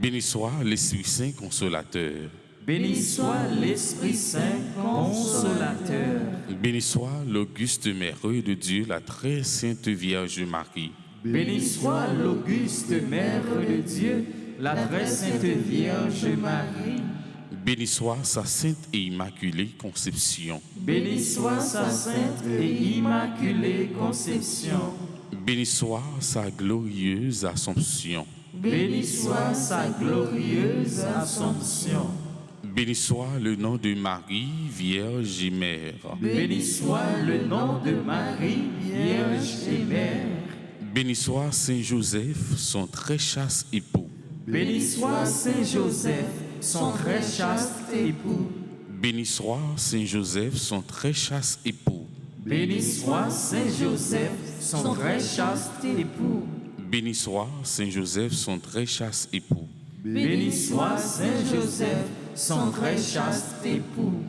Béni soit l'Esprit Saint consolateur. Béni soit l'Esprit Saint consolateur. Béni soit l'auguste mère de Dieu, la très sainte Vierge Marie. Béni soit l'auguste mère de Dieu, la très sainte Vierge Marie. Béni soit sa sainte et immaculée conception. Béni soit sa sainte et immaculée conception. Béni soit sa glorieuse Assomption. Béni soit sa glorieuse Assomption. Béni soit le nom de Marie, Vierge et Mère. Béni soit le nom de Marie, Vierge et Mère. Béni soit Saint Joseph, son très chaste époux. Béni soit Saint Joseph, son très chaste époux. Béni soit Saint Joseph, son très chaste époux. Béni soit Saint Joseph, son très chaste époux. Béni soit Saint Joseph, son très chaste époux. Béni soit Saint Joseph, son très chaste époux.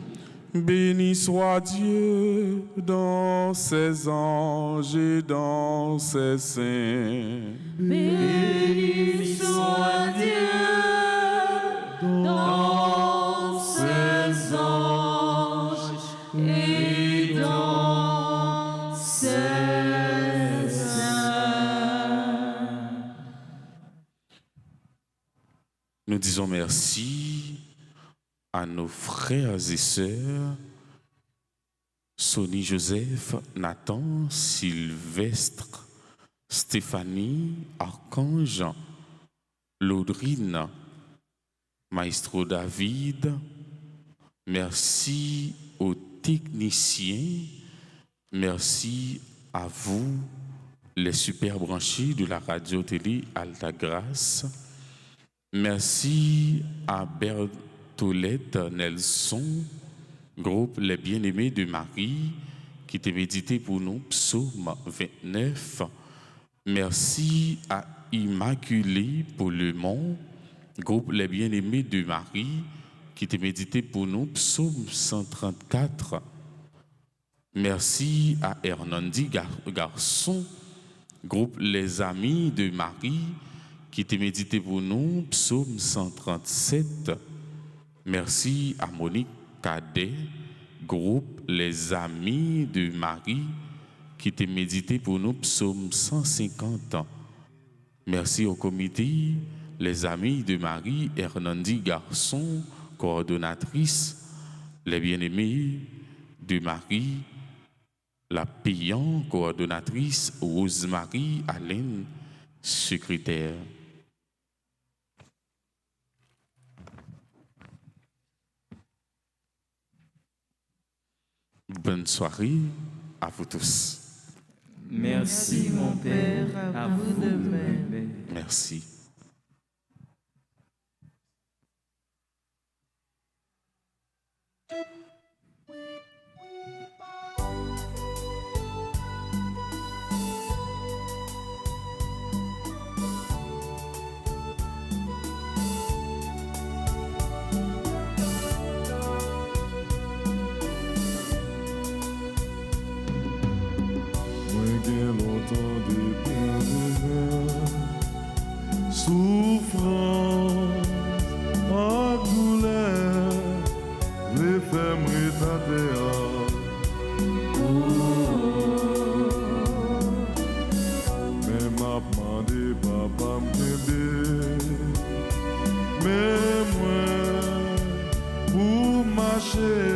Béni soit Dieu dans ses anges et dans ses saints. Béni soit Dieu dans ses anges et dans ses saints. Nous disons merci à nos frères et sœurs, Sonny Joseph, Nathan, Sylvestre, Stéphanie, Archange, Laudrine, Maestro David, merci aux techniciens, merci à vous, les super branchés de la radio-télé Alta Grâce. Merci à Bertolette Nelson, groupe Les Bien-Aimés de Marie, qui t'a médité pour nous, psaume 29. Merci à Immaculée Paulemont, groupe Les Bien-Aimés de Marie, qui t'a médité pour nous, psaume 134. Merci à Hernandi Garçon, groupe Les Amis de Marie, qui t'a médité pour nous, psaume 137. Merci à Monique Cadet, groupe Les Amis de Marie, qui t'a médité pour nous, psaume 150. Merci au comité Les Amis de Marie, Hernandi Garçon, coordonnatrice, les bien-aimés de Marie, la payante coordonnatrice Rose-Marie Alain, secrétaire. Bonne soirée à vous tous. Merci mon Père, à vous de même. Merci. Souffrance, en douleur, les femmes retardées. Mais m'a demandé papa m'aider. Mais moi, pour marcher.